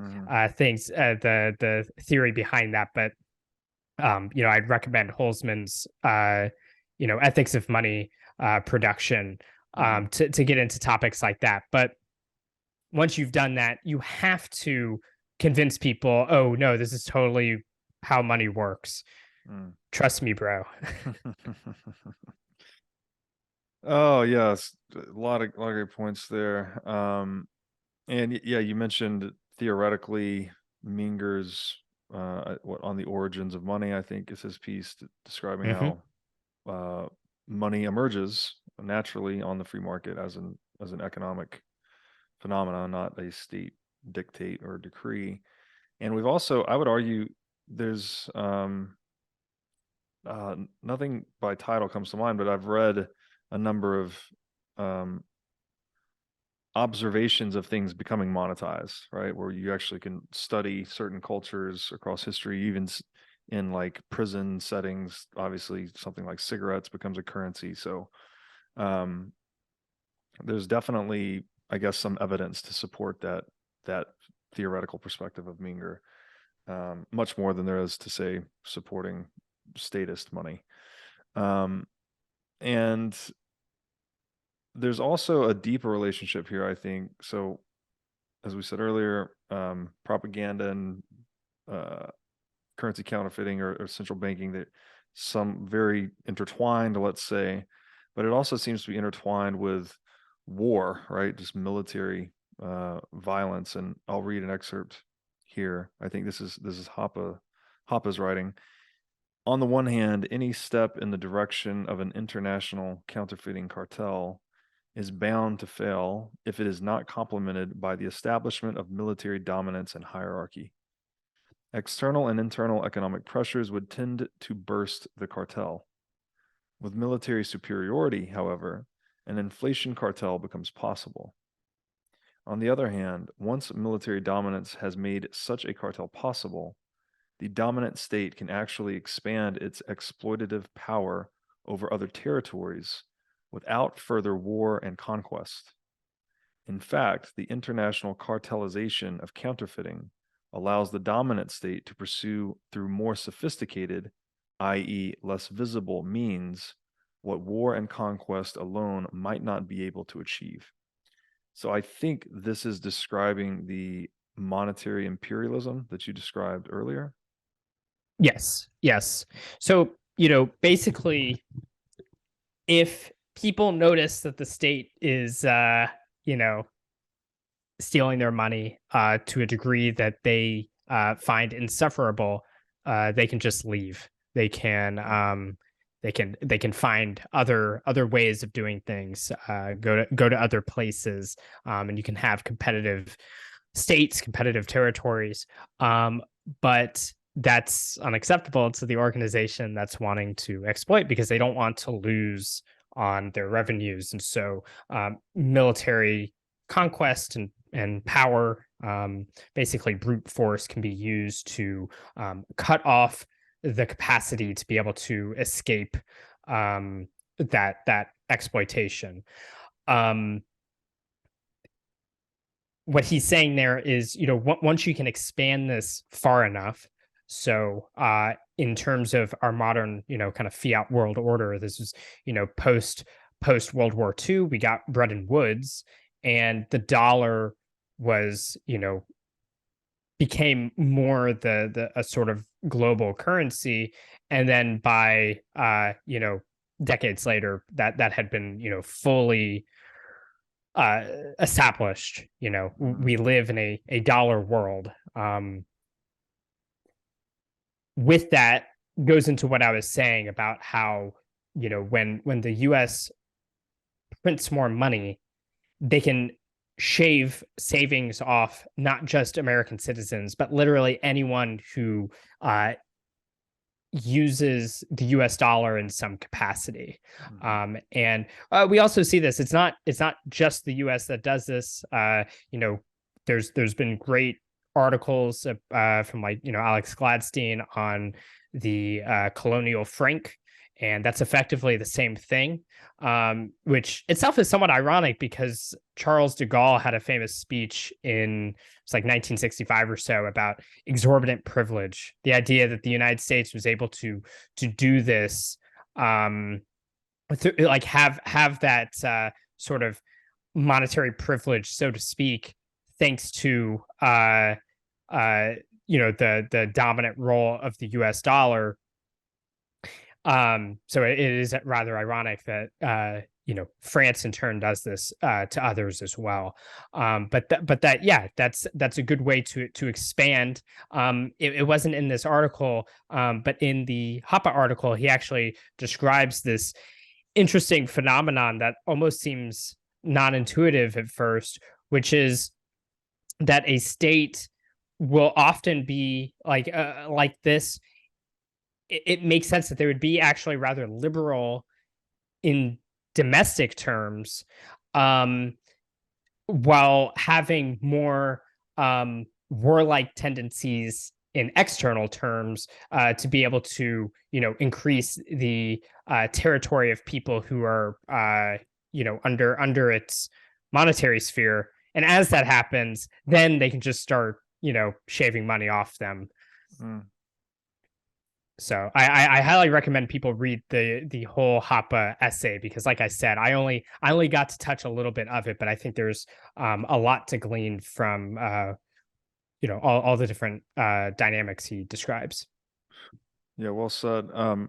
things, the theory behind that, but I'd recommend Holzman's ethics of money production to get into topics like that. But once you've done that, you have to convince people, oh no, this is totally how money works. Trust me, bro. Oh yes, a lot of great points there. And yeah, you mentioned theoretically Minger's on the origins of money, I think is his piece describing how money emerges naturally on the free market as an economic phenomenon, not a state dictate or decree. And we've also, I would argue, there's nothing by title comes to mind, but I've read a number of observations of things becoming monetized, right? Where you actually can study certain cultures across history, even in like prison settings. Obviously, something like cigarettes becomes a currency. So there's definitely, I guess, some evidence to support that theoretical perspective of Minger, much more than there is to say supporting statist money. And there's also a deeper relationship here, I think. So, as we said earlier, propaganda and currency counterfeiting or central banking, that some very intertwined, let's say, but it also seems to be intertwined with war, right? Just military violence. And I'll read an excerpt here. I think this is Hoppe's writing. On the one hand, any step in the direction of an international counterfeiting cartel is bound to fail if it is not complemented by the establishment of military dominance and hierarchy. External and internal economic pressures would tend to burst the cartel. With military superiority, however, an inflation cartel becomes possible. On the other hand, once military dominance has made such a cartel possible, the dominant state can actually expand its exploitative power over other territories without further war and conquest. In fact, the international cartelization of counterfeiting allows the dominant state to pursue through more sophisticated, i.e., less visible means, what war and conquest alone might not be able to achieve. So I think this is describing the monetary imperialism that you described earlier. Yes. So, basically, if people notice that the state is, stealing their money to a degree that they find insufferable, they can just leave. They can find other ways of doing things. Go to other places, and you can have competitive states, competitive territories. But that's unacceptable to the organization that's wanting to exploit, because they don't want to lose on their revenues. And so military conquest and power, basically brute force, can be used to cut off the capacity to be able to escape that exploitation. What he's saying there is, once you can expand this far enough, so in terms of our modern, kind of fiat world order, this is, post World War II, we got Bretton Woods, and the dollar was, became more a sort of global currency. And then by decades later, that had been, fully established. We live in a dollar world. With that goes into what I was saying about how, when the US prints more money, they can shave savings off not just American citizens, but literally anyone who uses the U.S. dollar in some capacity. And we also see this. It's not just the U.S. that does this. There's been great articles from Alex Gladstein on the colonial franc, and that's effectively the same thing, which itself is somewhat ironic because Charles de Gaulle had a famous speech in it's like 1965 or so about exorbitant privilege, the idea that the United States was able to do this, have that sort of monetary privilege, so to speak, thanks to the dominant role of the U.S. dollar. So it is rather ironic that France in turn does this to others as well. That's a good way to expand. It wasn't in this article, but in the Hoppe article, he actually describes this interesting phenomenon that almost seems non-intuitive at first, which is that a state will often be like this. It makes sense that they would be actually rather liberal in domestic terms, while having more warlike tendencies in external terms, to be able to increase the territory of people who are under its monetary sphere. And as that happens, then they can just start shaving money off them. So I highly recommend people read the whole Hoppe essay, because like I said, I only got to touch a little bit of it, but I think there's a lot to glean from all the different dynamics he describes. Yeah, well said. All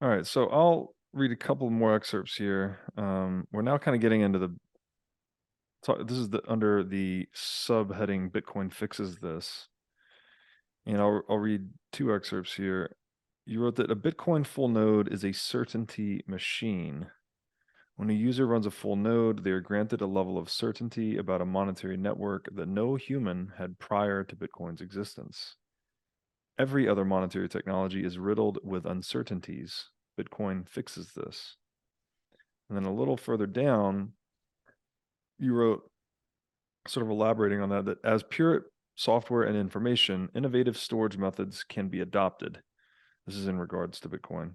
right, so I'll read a couple more excerpts here. We're now kind of getting into this is under the subheading Bitcoin fixes this. And I'll read two excerpts here. You wrote that a Bitcoin full node is a certainty machine. When a user runs a full node, they are granted a level of certainty about a monetary network that no human had prior to Bitcoin's existence. Every other monetary technology is riddled with uncertainties. Bitcoin fixes this. And then a little further down, you wrote, sort of elaborating on that as pure software and information, innovative storage methods can be adopted. This is in regards to Bitcoin.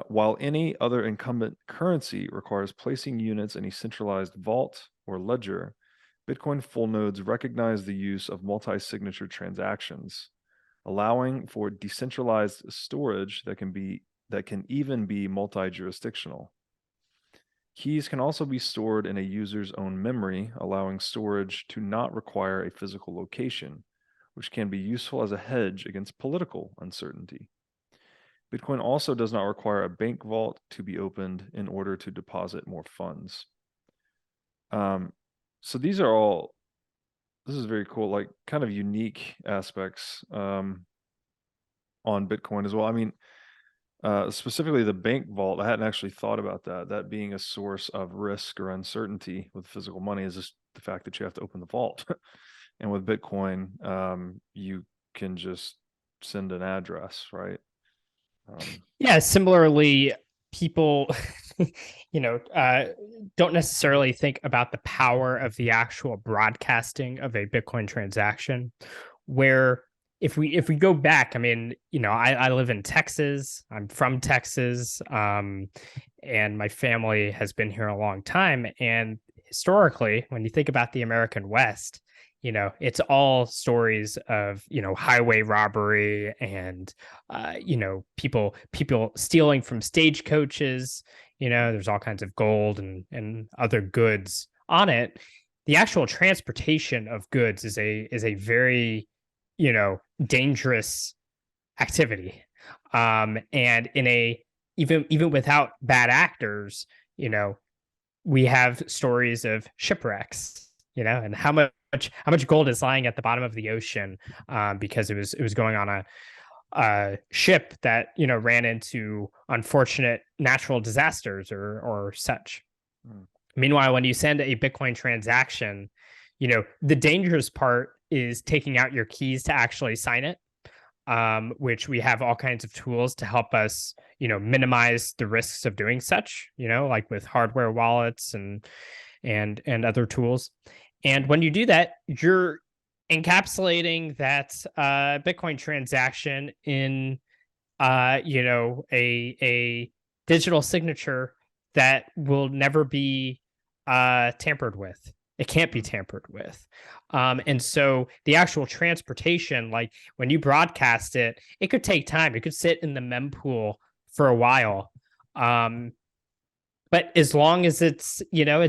While any other incumbent currency requires placing units in a centralized vault or ledger, Bitcoin full nodes recognize the use of multi-signature transactions, allowing for decentralized storage that can even be multi-jurisdictional. Keys can also be stored in a user's own memory, allowing storage to not require a physical location, which can be useful as a hedge against political uncertainty. Bitcoin also does not require a bank vault to be opened in order to deposit more funds. So this is very cool, like kind of unique aspects on Bitcoin as well. I mean, specifically the bank vault, I hadn't actually thought about that being a source of risk or uncertainty with physical money, is just the fact that you have to open the vault. And with Bitcoin, you can just send an address, right? Yeah, similarly, people don't necessarily think about the power of the actual broadcasting of a Bitcoin transaction, where if we go back, I mean, I live in Texas. I'm from Texas, and my family has been here a long time. And historically, when you think about the American West, it's all stories of highway robbery and people stealing from stagecoaches. There's all kinds of gold and other goods on it. The actual transportation of goods is a very dangerous activity, and in even without bad actors, we have stories of shipwrecks, and how much gold is lying at the bottom of the ocean, because it was going on a ship that ran into unfortunate natural disasters or such. Meanwhile, when you send a Bitcoin transaction, the dangerous part is taking out your keys to actually sign it, which we have all kinds of tools to help us, minimize the risks of doing such, like with hardware wallets and other tools. And when you do that, you're encapsulating that Bitcoin transaction in a digital signature that will never be tampered with. It can't be tampered with. And so the actual transportation, like when you broadcast it, it could take time. It could sit in the mempool for a while. But as long as it's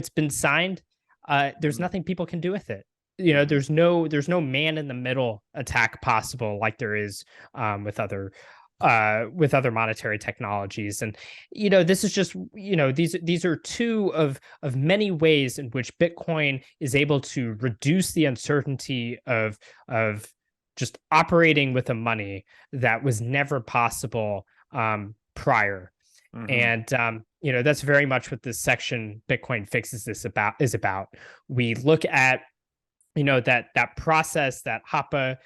been signed, there's nothing people can do with it. There's no man in the middle attack possible like there is with other monetary technologies. And this is just these are two of many ways in which Bitcoin is able to reduce the uncertainty of just operating with a money that was never possible prior. And that's very much what this section Bitcoin Fixes This is about. We look at that process that Hoppe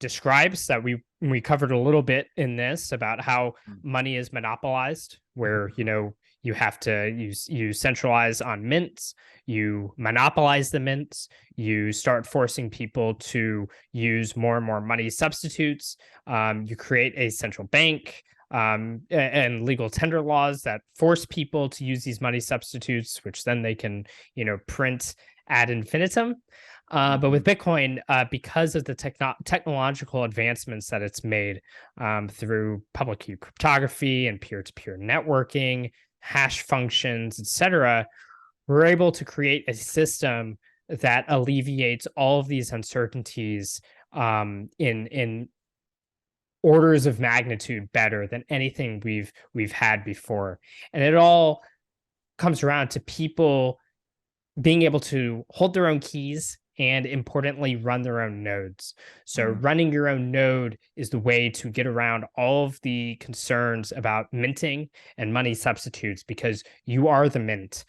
describes, that we covered a little bit in this, about how money is monopolized, where you have to you centralize on mints, you monopolize the mints, you start forcing people to use more and more money substitutes, you create a central bank, and legal tender laws that force people to use these money substitutes, which then they can print ad infinitum. But with Bitcoin, because of the technological advancements that it's made through public key cryptography and peer-to-peer networking, hash functions, etc., we're able to create a system that alleviates all of these uncertainties in orders of magnitude better than anything we've had before. And it all comes around to people being able to hold their own keys and, importantly, run their own nodes. So running your own node is the way to get around all of the concerns about minting and money substitutes, because you are the mint.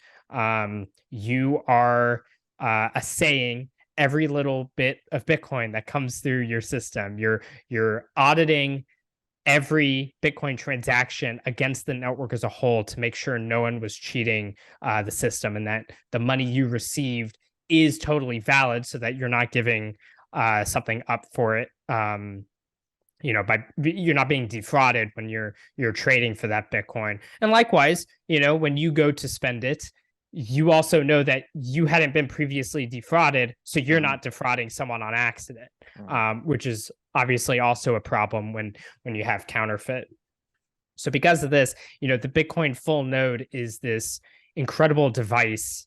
You are assaying every little bit of Bitcoin that comes through your system. You're auditing every Bitcoin transaction against the network as a whole to make sure no one was cheating the system, and that the money you received is totally valid, so that you're not giving something up for it. By you're not being defrauded when you're trading for that Bitcoin. And likewise, when you go to spend it, you also know that you hadn't been previously defrauded, so you're not defrauding someone on accident, which is obviously also a problem when you have counterfeit. So because of this, the Bitcoin full node is this incredible device,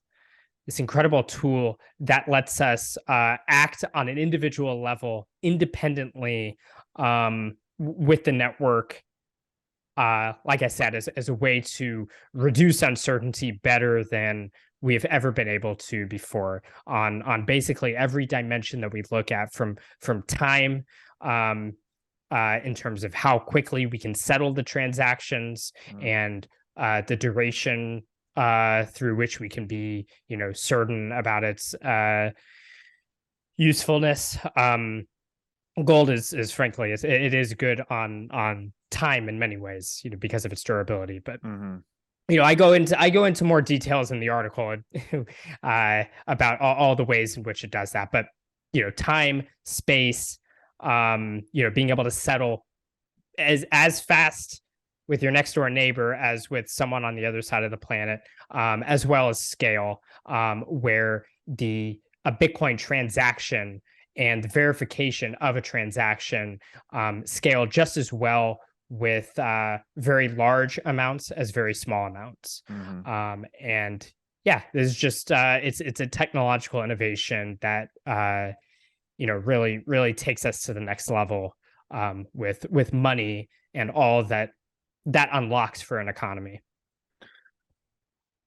this incredible tool that lets us act on an individual level independently with the network, like I said, as a way to reduce uncertainty better than we've ever been able to before on basically every dimension that we look at, from time, in terms of how quickly we can settle the transactions, and the duration through which we can be, certain about its usefulness. Gold is frankly, it is good on time in many ways, because of its durability. But I go into more details in the article about all the ways in which it does that. But time, space, being able to settle as fast with your next door neighbor as with someone on the other side of the planet, as well as scale, where a Bitcoin transaction and the verification of a transaction scale just as well with very large amounts as very small amounts. And yeah, there's just it's a technological innovation that really takes us to the next level with money and all that unlocks for an economy.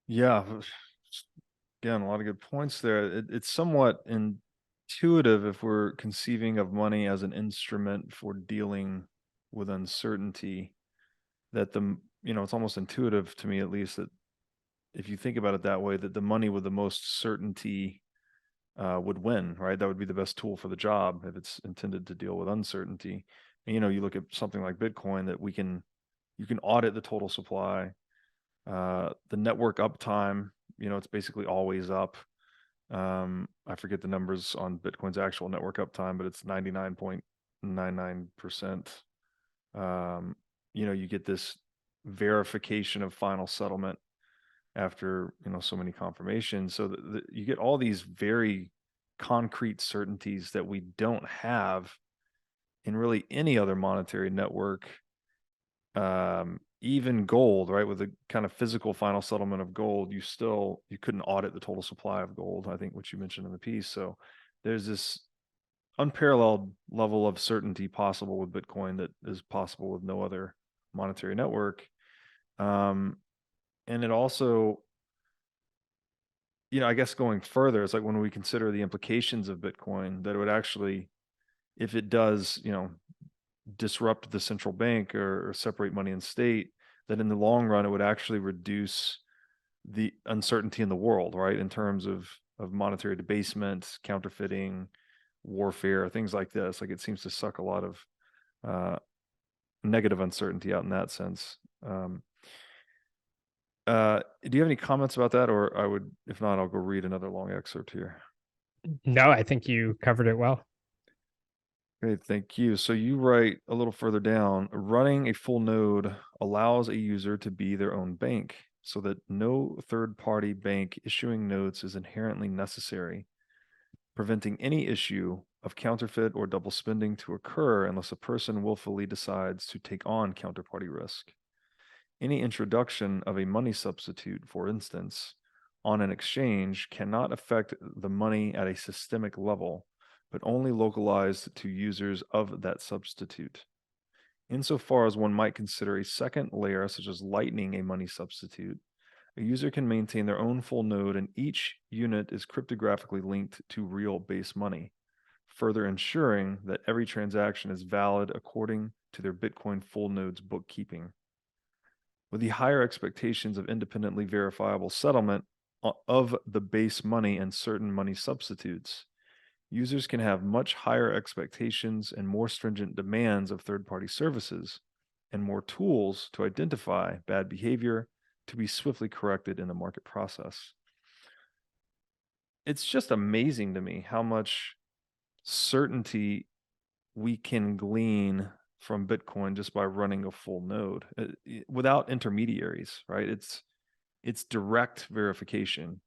Yeah, again, a lot of good points there. It's somewhat intuitive if we're conceiving of money as an instrument for dealing with uncertainty, that it's almost intuitive to me, at least, that if you think about it that way, that the money with the most certainty would win, right? That would be the best tool for the job if it's intended to deal with uncertainty. And, you look at something like Bitcoin that you can audit the total supply, the network uptime, it's basically always up. I forget the numbers on Bitcoin's actual network uptime, but it's 99.99%. You get this verification of final settlement after, so many confirmations. So you get all these very concrete certainties that we don't have in really any other monetary network. Even gold, right? With the kind of physical final settlement of gold, you couldn't audit the total supply of gold, I think, which you mentioned in the piece. So there's this unparalleled level of certainty possible with Bitcoin that is possible with no other monetary network. And it also, I guess going further, it's like when we consider the implications of Bitcoin, that it would actually, if it does, disrupt the central bank or separate money and state, that in the long run, it would actually reduce the uncertainty in the world, right? In terms of monetary debasement, counterfeiting, warfare, things like this. Like, it seems to suck a lot of negative uncertainty out in that sense. Do you have any comments about that? Or if not, I'll go read another long excerpt here. No, I think you covered it well. Great, thank you. So you write a little further down, running a full node allows a user to be their own bank so that no third-party bank issuing notes is inherently necessary, preventing any issue of counterfeit or double spending to occur unless a person willfully decides to take on counterparty risk. Any introduction of a money substitute, for instance, on an exchange cannot affect the money at a systemic level, but only localized to users of that substitute. Insofar as one might consider a second layer, such as lightning, a money substitute, a user can maintain their own full node and each unit is cryptographically linked to real base money, further ensuring that every transaction is valid according to their Bitcoin full node's bookkeeping. With the higher expectations of independently verifiable settlement of the base money and certain money substitutes, users can have much higher expectations and more stringent demands of third-party services and more tools to identify bad behavior to be swiftly corrected in the market process. It's just amazing to me how much certainty we can glean from Bitcoin just by running a full node without intermediaries, right? It's direct verification.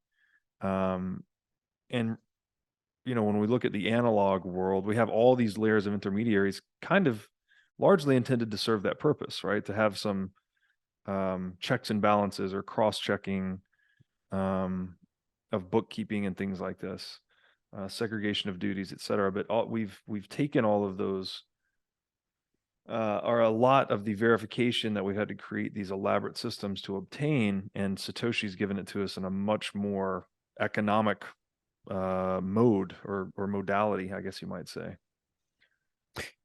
And when we look at the analog world, we have all these layers of intermediaries kind of largely intended to serve that purpose, right? To have some checks and balances or cross-checking of bookkeeping and things like this, segregation of duties, et cetera. But we've taken all of those, or a lot of the verification that we've had to create these elaborate systems to obtain, and Satoshi's given it to us in a much more economic mode or modality, I guess you might say.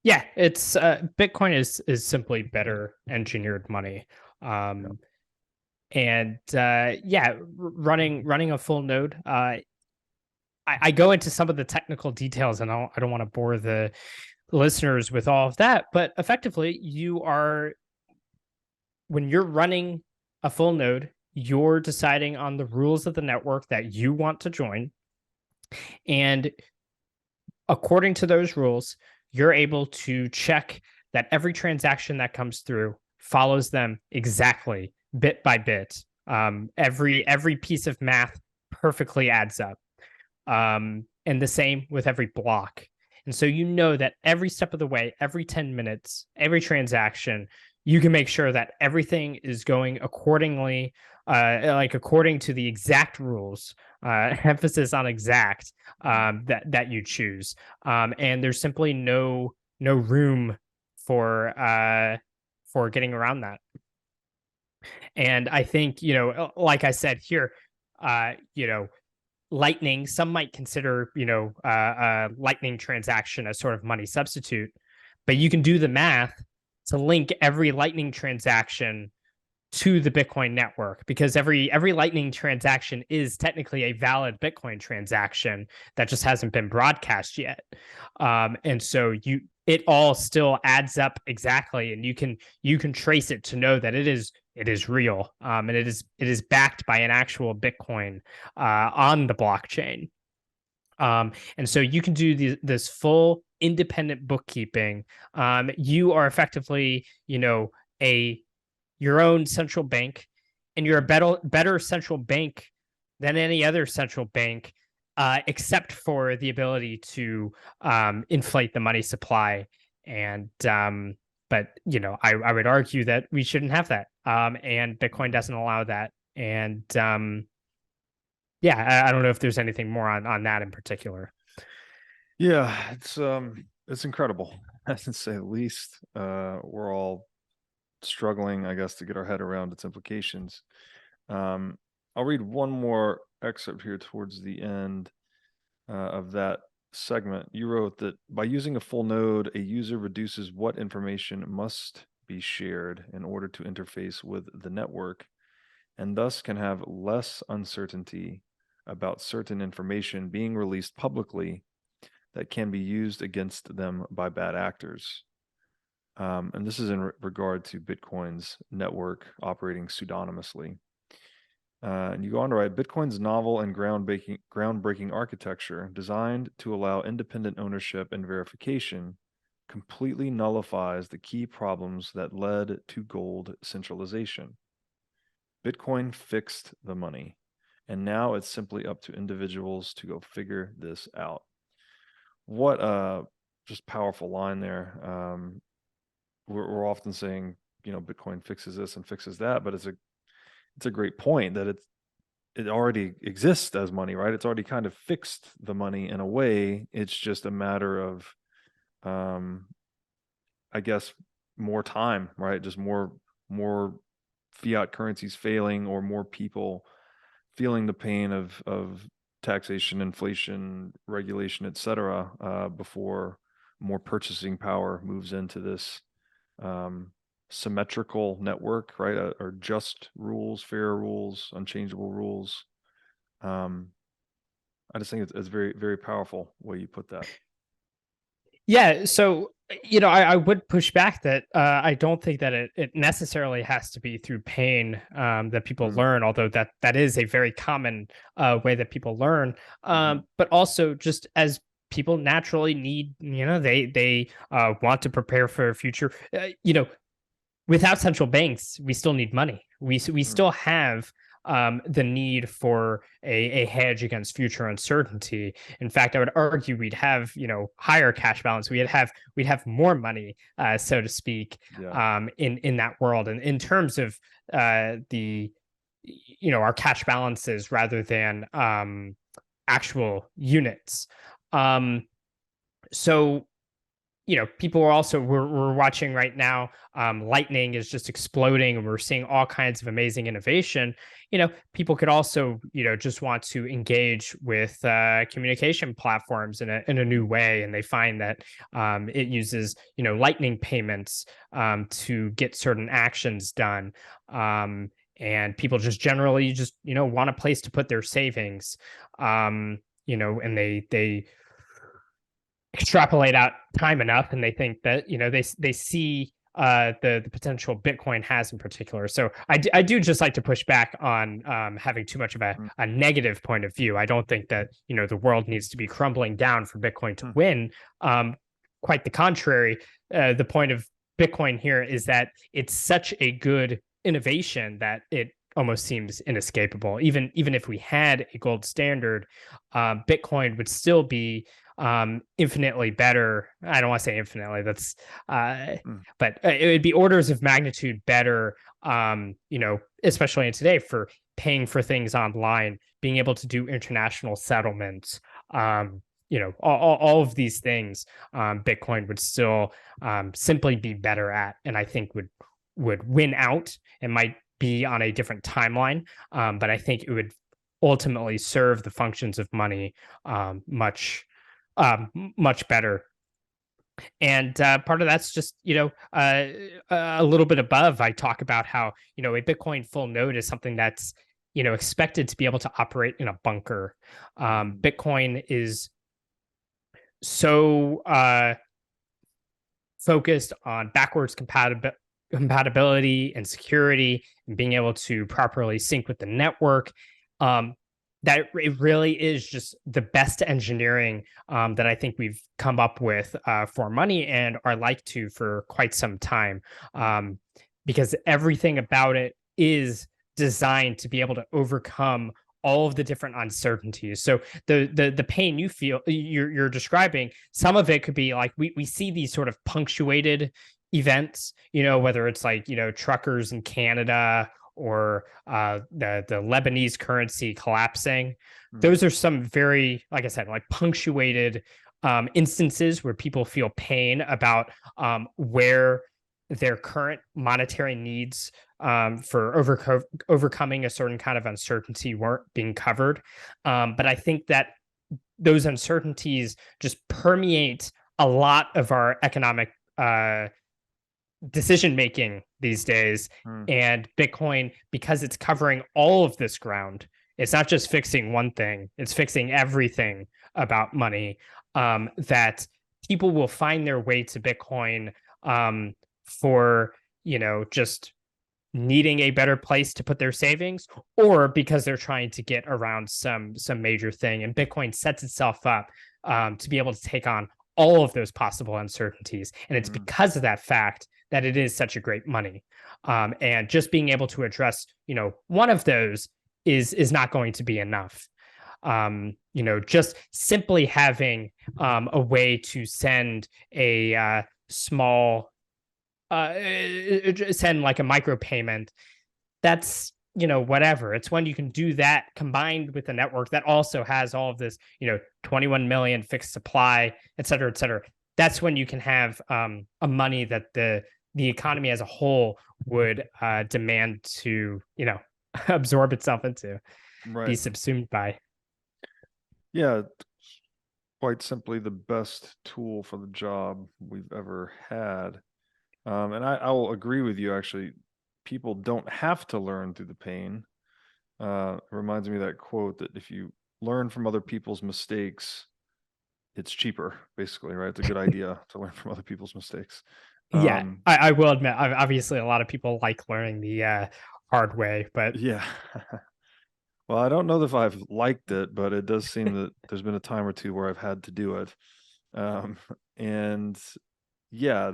Yeah, it's Bitcoin is simply better engineered money. And running a full node. I go into some of the technical details, and I don't want to bore the listeners with all of that, but effectively, when you're running a full node, you're deciding on the rules of the network that you want to join, and according to those rules, you're able to check that every transaction that comes through follows them exactly, bit by bit. Every piece of math perfectly adds up. And the same with every block. And so you know that every step of the way, every 10 minutes, every transaction, you can make sure that everything is going accordingly, according to the exact rules, emphasis on exact, that you choose. And there's simply no room for getting around that. And I think, like I said here, Lightning, some might consider, a Lightning transaction as sort of money substitute, but you can do the math to link every Lightning transaction to the Bitcoin network, because every Lightning transaction is technically a valid Bitcoin transaction that just hasn't been broadcast yet. And so it all still adds up exactly, and you can trace it to know that it is real, and it is backed by an actual Bitcoin on the blockchain. And so you can do this full independent bookkeeping. You are effectively, your own central bank, and you're a better central bank than any other central bank, except for the ability to inflate the money supply. And but I would argue that we shouldn't have that, and Bitcoin doesn't allow that. And yeah, I don't know if there's anything more on that in particular. Yeah, it's incredible, to say the least. We're all struggling, I guess, to get our head around its implications. I'll read one more excerpt here towards the end of that segment. You wrote that by using a full node, a user reduces what information must be shared in order to interface with the network, and thus can have less uncertainty about certain information being released publicly that can be used against them by bad actors. And this is in regard to Bitcoin's network operating pseudonymously. And you go on to write, Bitcoin's novel and groundbreaking architecture, designed to allow independent ownership and verification, completely nullifies the key problems that led to gold centralization. Bitcoin fixed the money, and now it's simply up to individuals to go figure this out. What a just powerful line there. We're often saying, Bitcoin fixes this and fixes that, but it's a great point that it already exists as money, right? It's already kind of fixed the money in a way. It's just a matter of, I guess, more time, right? Just more fiat currencies failing, or more people feeling the pain of taxation, inflation, regulation, etc., before more purchasing power moves into this symmetrical network, right? Or just rules, fair rules, unchangeable rules. I just think it's very, very powerful way you put that. Yeah, so I would push back that I don't think that it necessarily has to be through pain that people learn, although that is a very common way that people learn. But also just as people naturally need, they want to prepare for a future. Without central banks, we still need money. We still have the need for a hedge against future uncertainty. In fact, I would argue we'd have higher cash balance. We'd have more money, so to speak, in that world. And in terms of the our cash balances rather than actual units. So people are also we're watching right now. Lightning is just exploding, and we're seeing all kinds of amazing innovation. People could also just want to engage with communication platforms in a new way, and they find that it uses Lightning payments to get certain actions done. And people just generally want a place to put their savings. And they extrapolate out time enough, and they think that they see the potential Bitcoin has in particular. So I do just like to push back on having too much of a negative point of view. I don't think that the world needs to be crumbling down for Bitcoin to win. Quite the contrary. The point of Bitcoin here is that it's such a good innovation that it almost seems inescapable. Even if we had a gold standard, Bitcoin would still be infinitely better. I don't want to say infinitely, that's but it would be orders of magnitude better, especially in today, for paying for things online, being able to do international settlements, all of these things. Bitcoin would still simply be better at, and I think would win out. It might be on a different timeline, but I think it would ultimately serve the functions of money much better. And part of that's just, a little bit above. I talk about how, a Bitcoin full node is something that's, expected to be able to operate in a bunker. Bitcoin is so focused on backwards compatibility and security and being able to properly sync with the network. That it really is just the best engineering that I think we've come up with for money and are like to for quite some time, because everything about it is designed to be able to overcome all of the different uncertainties. So the pain you feel you're describing, some of it could be like we see these sort of punctuated events, whether it's like, truckers in Canada or the Lebanese currency collapsing. Those are some very, like I said, like punctuated instances where people feel pain about where their current monetary needs for overcoming a certain kind of uncertainty weren't being covered. But I think that those uncertainties just permeate a lot of our economic decision making these days. And Bitcoin, because it's covering all of this ground, it's not just fixing one thing, it's fixing everything about money, that people will find their way to Bitcoin for, just needing a better place to put their savings, or because they're trying to get around some major thing. And Bitcoin sets itself up to be able to take on all of those possible uncertainties. And it's because of that fact that it is such a great money. And just being able to address, one of those is not going to be enough. Just simply having a way to send a small, send like a micropayment, that's, whatever. It's when you can do that combined with a network that also has all of this, 21 million fixed supply, et cetera, et cetera. That's when you can have a money that the economy as a whole would demand to, absorb itself into, be subsumed by. Yeah, quite simply the best tool for the job we've ever had. And I will agree with you, actually. People don't have to learn through the pain. It reminds me of that quote that if you learn from other people's mistakes, it's cheaper, basically, right? It's a good idea to learn from other people's mistakes. Yeah, I will admit, obviously, a lot of people like learning the hard way, but yeah. Well, I don't know if I've liked it, but it does seem that there's been a time or two where I've had to do it. And yeah,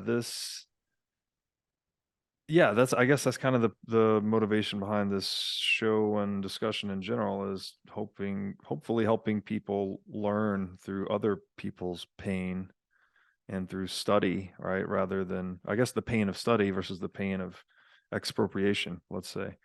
I guess that's kind of the motivation behind this show and discussion in general, is hopefully helping people learn through other people's pain and through study, right? Rather than, I guess, the pain of study versus the pain of expropriation, let's say.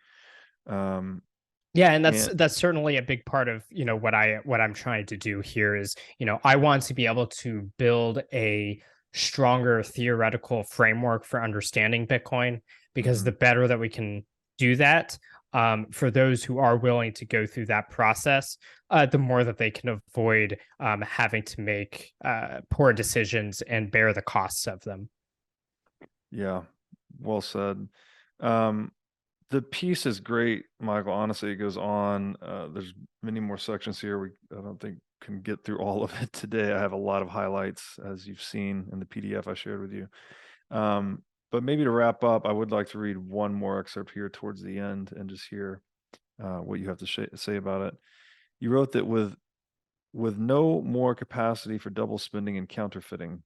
Yeah, and that's certainly a big part of, what I'm trying to do here is, I want to be able to build a stronger theoretical framework for understanding Bitcoin, because the better that we can do that, for those who are willing to go through that process, the more that they can avoid having to make poor decisions and bear the costs of them. Yeah, well said. The piece is great, Michael. Honestly, it goes on. There's many more sections here. I don't think can get through all of it today. I have a lot of highlights, as you've seen in the PDF I shared with you. But maybe to wrap up, I would like to read one more excerpt here towards the end and just hear what you have to say about it. You wrote that with no more capacity for double spending and counterfeiting,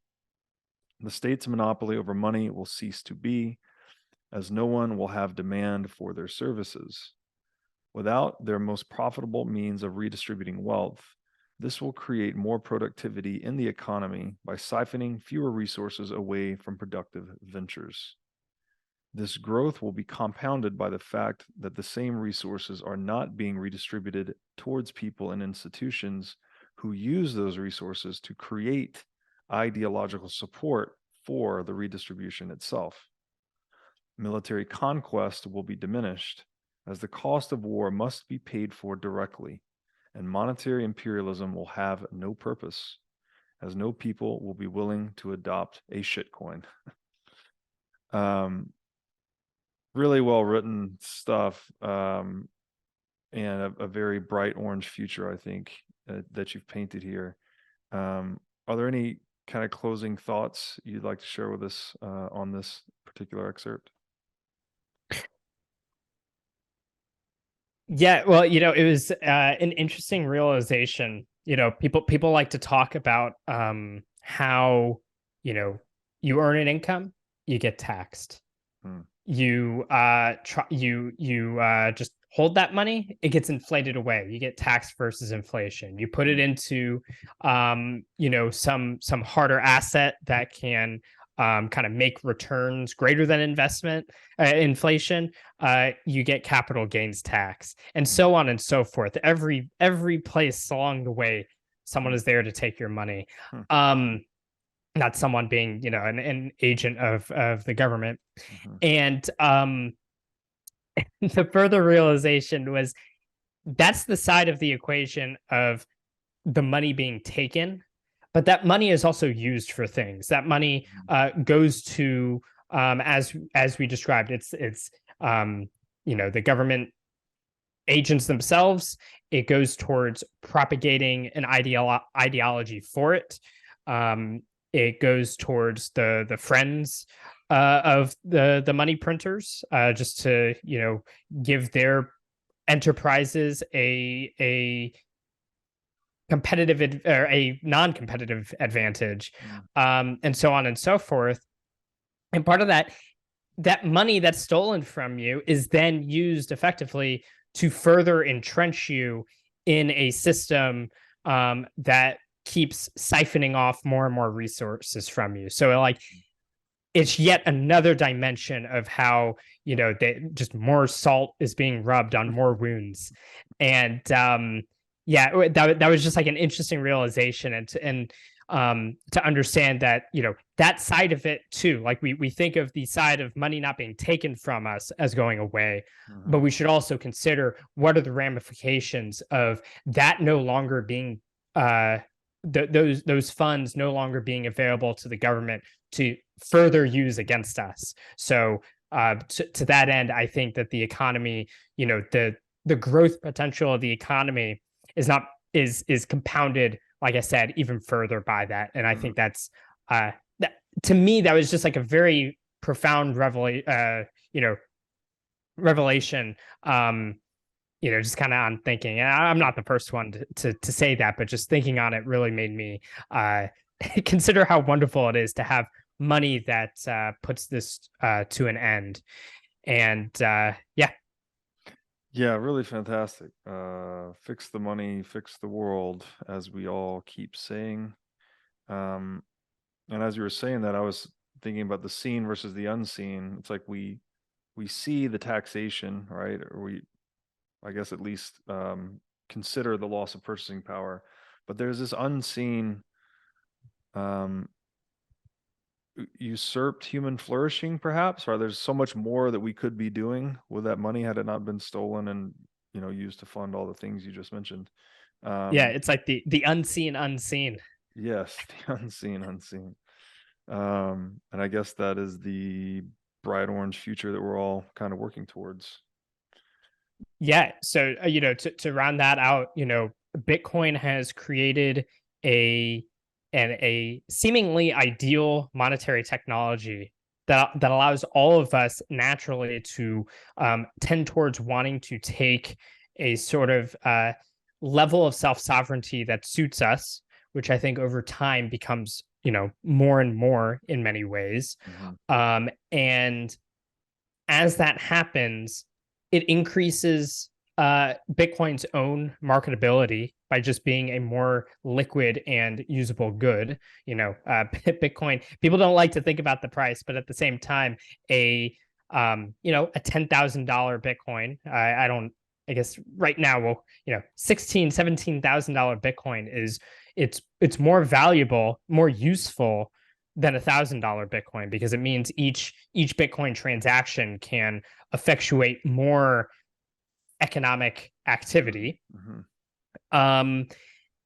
the state's monopoly over money will cease to be, as no one will have demand for their services. Without their most profitable means of redistributing wealth, this will create more productivity in the economy by siphoning fewer resources away from productive ventures. This growth will be compounded by the fact that the same resources are not being redistributed towards people and institutions who use those resources to create ideological support for the redistribution itself. Military conquest will be diminished, as the cost of war must be paid for directly, and monetary imperialism will have no purpose, as no people will be willing to adopt a shitcoin. Really well written stuff, and a very bright orange future, I think, that you've painted here. Are there any kind of closing thoughts you'd like to share with us on this particular excerpt? Yeah, well, it was an interesting realization. People like to talk about how you earn an income, you get taxed. Hmm. You just hold that money, it gets inflated away. You get tax versus inflation. You put it into some harder asset that can kind of make returns greater than inflation. You get capital gains tax, and so on and so forth. Every place along the way, someone is there to take your money. Not someone being an agent of the government. And the further realization was that's the side of the equation of the money being taken, but that money is also used for things. That money goes to as we described, it's the government agents themselves. It goes towards propagating an ideology for it. It goes towards the friends of the money printers, just to give their enterprises a competitive or a non-competitive advantage, and so on and so forth. And part of that money that's stolen from you is then used effectively to further entrench you in a system that keeps siphoning off more and more resources from you. So it's yet another dimension of how just more salt is being rubbed on more wounds. And that was just like an interesting realization, and to understand that that side of it too. Like we think of the side of money not being taken from us as going away, but we should also consider what are the ramifications of that no longer being those funds no longer being available to the government to further use against us. So to that end, I think that the economy, the growth potential of the economy is compounded, like I said, even further by that. And I think that's that, to me, that was just like a very profound revelation. Just kind of on thinking. And I'm not the first one to say that, but just thinking on it really made me consider how wonderful it is to have money that puts this to an end. And Yeah, really fantastic. Fix the money, fix the world, as we all keep saying. And as you were saying that, I was thinking about the seen versus the unseen. It's like we see the taxation, right? Or I guess at least consider the loss of purchasing power. But there's this unseen usurped human flourishing, perhaps, or there's so much more that we could be doing with that money had it not been stolen and used to fund all the things you just mentioned. It's like the unseen. Yes, the unseen. And I guess that is the bright orange future that we're all kind of working towards. Yeah. So to round that out, Bitcoin has created a seemingly ideal monetary technology that allows all of us naturally to tend towards wanting to take a sort of level of self-sovereignty that suits us, which I think over time becomes more and more in many ways. And as that happens, it increases Bitcoin's own marketability by just being a more liquid and usable good. Bitcoin, people don't like to think about the price, but at the same time, a $10,000 Bitcoin, I guess right now, $16,000, $17,000 Bitcoin it's more valuable, more useful than $1,000 Bitcoin, because it means each Bitcoin transaction can effectuate more economic activity.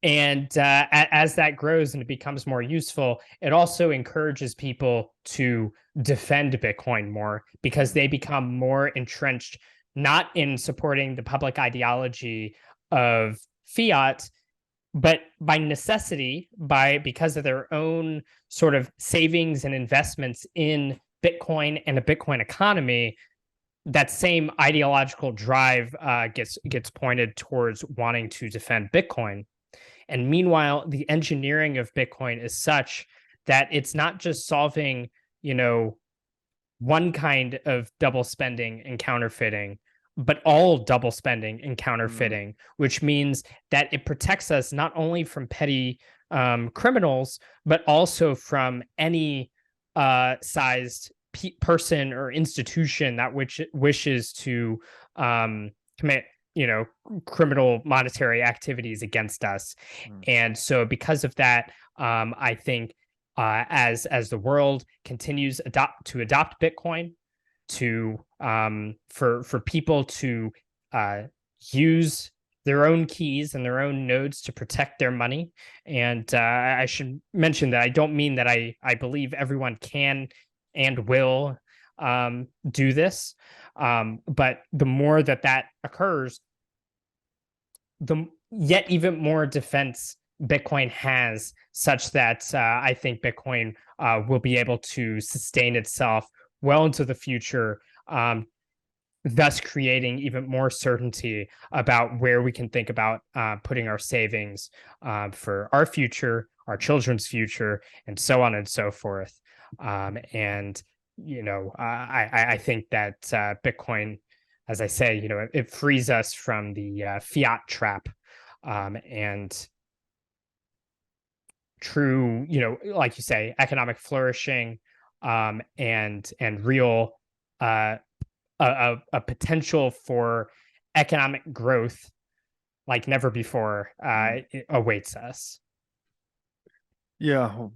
And as that grows and it becomes more useful, it also encourages people to defend Bitcoin more because they become more entrenched, not in supporting the public ideology of fiat, but by necessity, because of their own sort of savings and investments in Bitcoin and a Bitcoin economy. That same ideological drive gets pointed towards wanting to defend Bitcoin. And meanwhile, the engineering of Bitcoin is such that it's not just solving, one kind of double spending and counterfeiting, but all double spending and counterfeiting, which means that it protects us not only from petty criminals, but also from any sized person or institution that wishes to commit criminal monetary activities against us. And so because of that, I think as the world continues to adopt Bitcoin, to for people to use their own keys and their own nodes to protect their money. And I should mention that I don't mean that I believe everyone can and will do this. But the more that occurs, the yet even more defense Bitcoin has, such that I think Bitcoin will be able to sustain itself well into the future, thus creating even more certainty about where we can think about putting our savings for our future, our children's future, and so on and so forth. And I think that Bitcoin, as I say, it frees us from the fiat trap, and true, like you say, economic flourishing, and real a potential for economic growth like never before it awaits us. Yeah, well,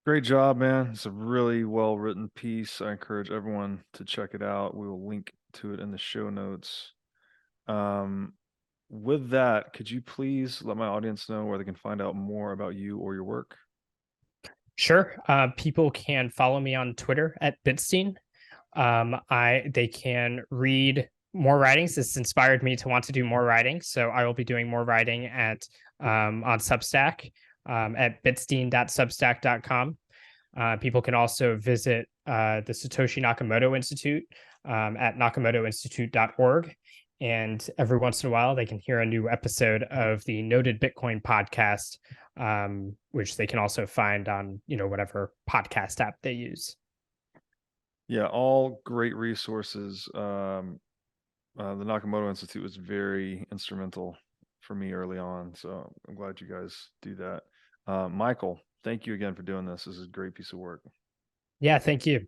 great job, man. It's a really well written piece. I encourage everyone to check it out. We will link to it in the show notes. With that, could you please let my audience know where they can find out more about you or your work? Sure. People can follow me on Twitter at Bitstein. They can read more writings. This inspired me to want to do more writing, so I will be doing more writing at on Substack at bitstein.substack.com. People can also visit the Satoshi Nakamoto Institute at nakamotoinstitute.org. And every once in a while, they can hear a new episode of the Noted Bitcoin podcast, which they can also find on whatever podcast app they use. Yeah, all great resources. The Nakamoto Institute was very instrumental for me early on, so I'm glad you guys do that. Michael, thank you again for doing this. This is a great piece of work. Yeah, thank you.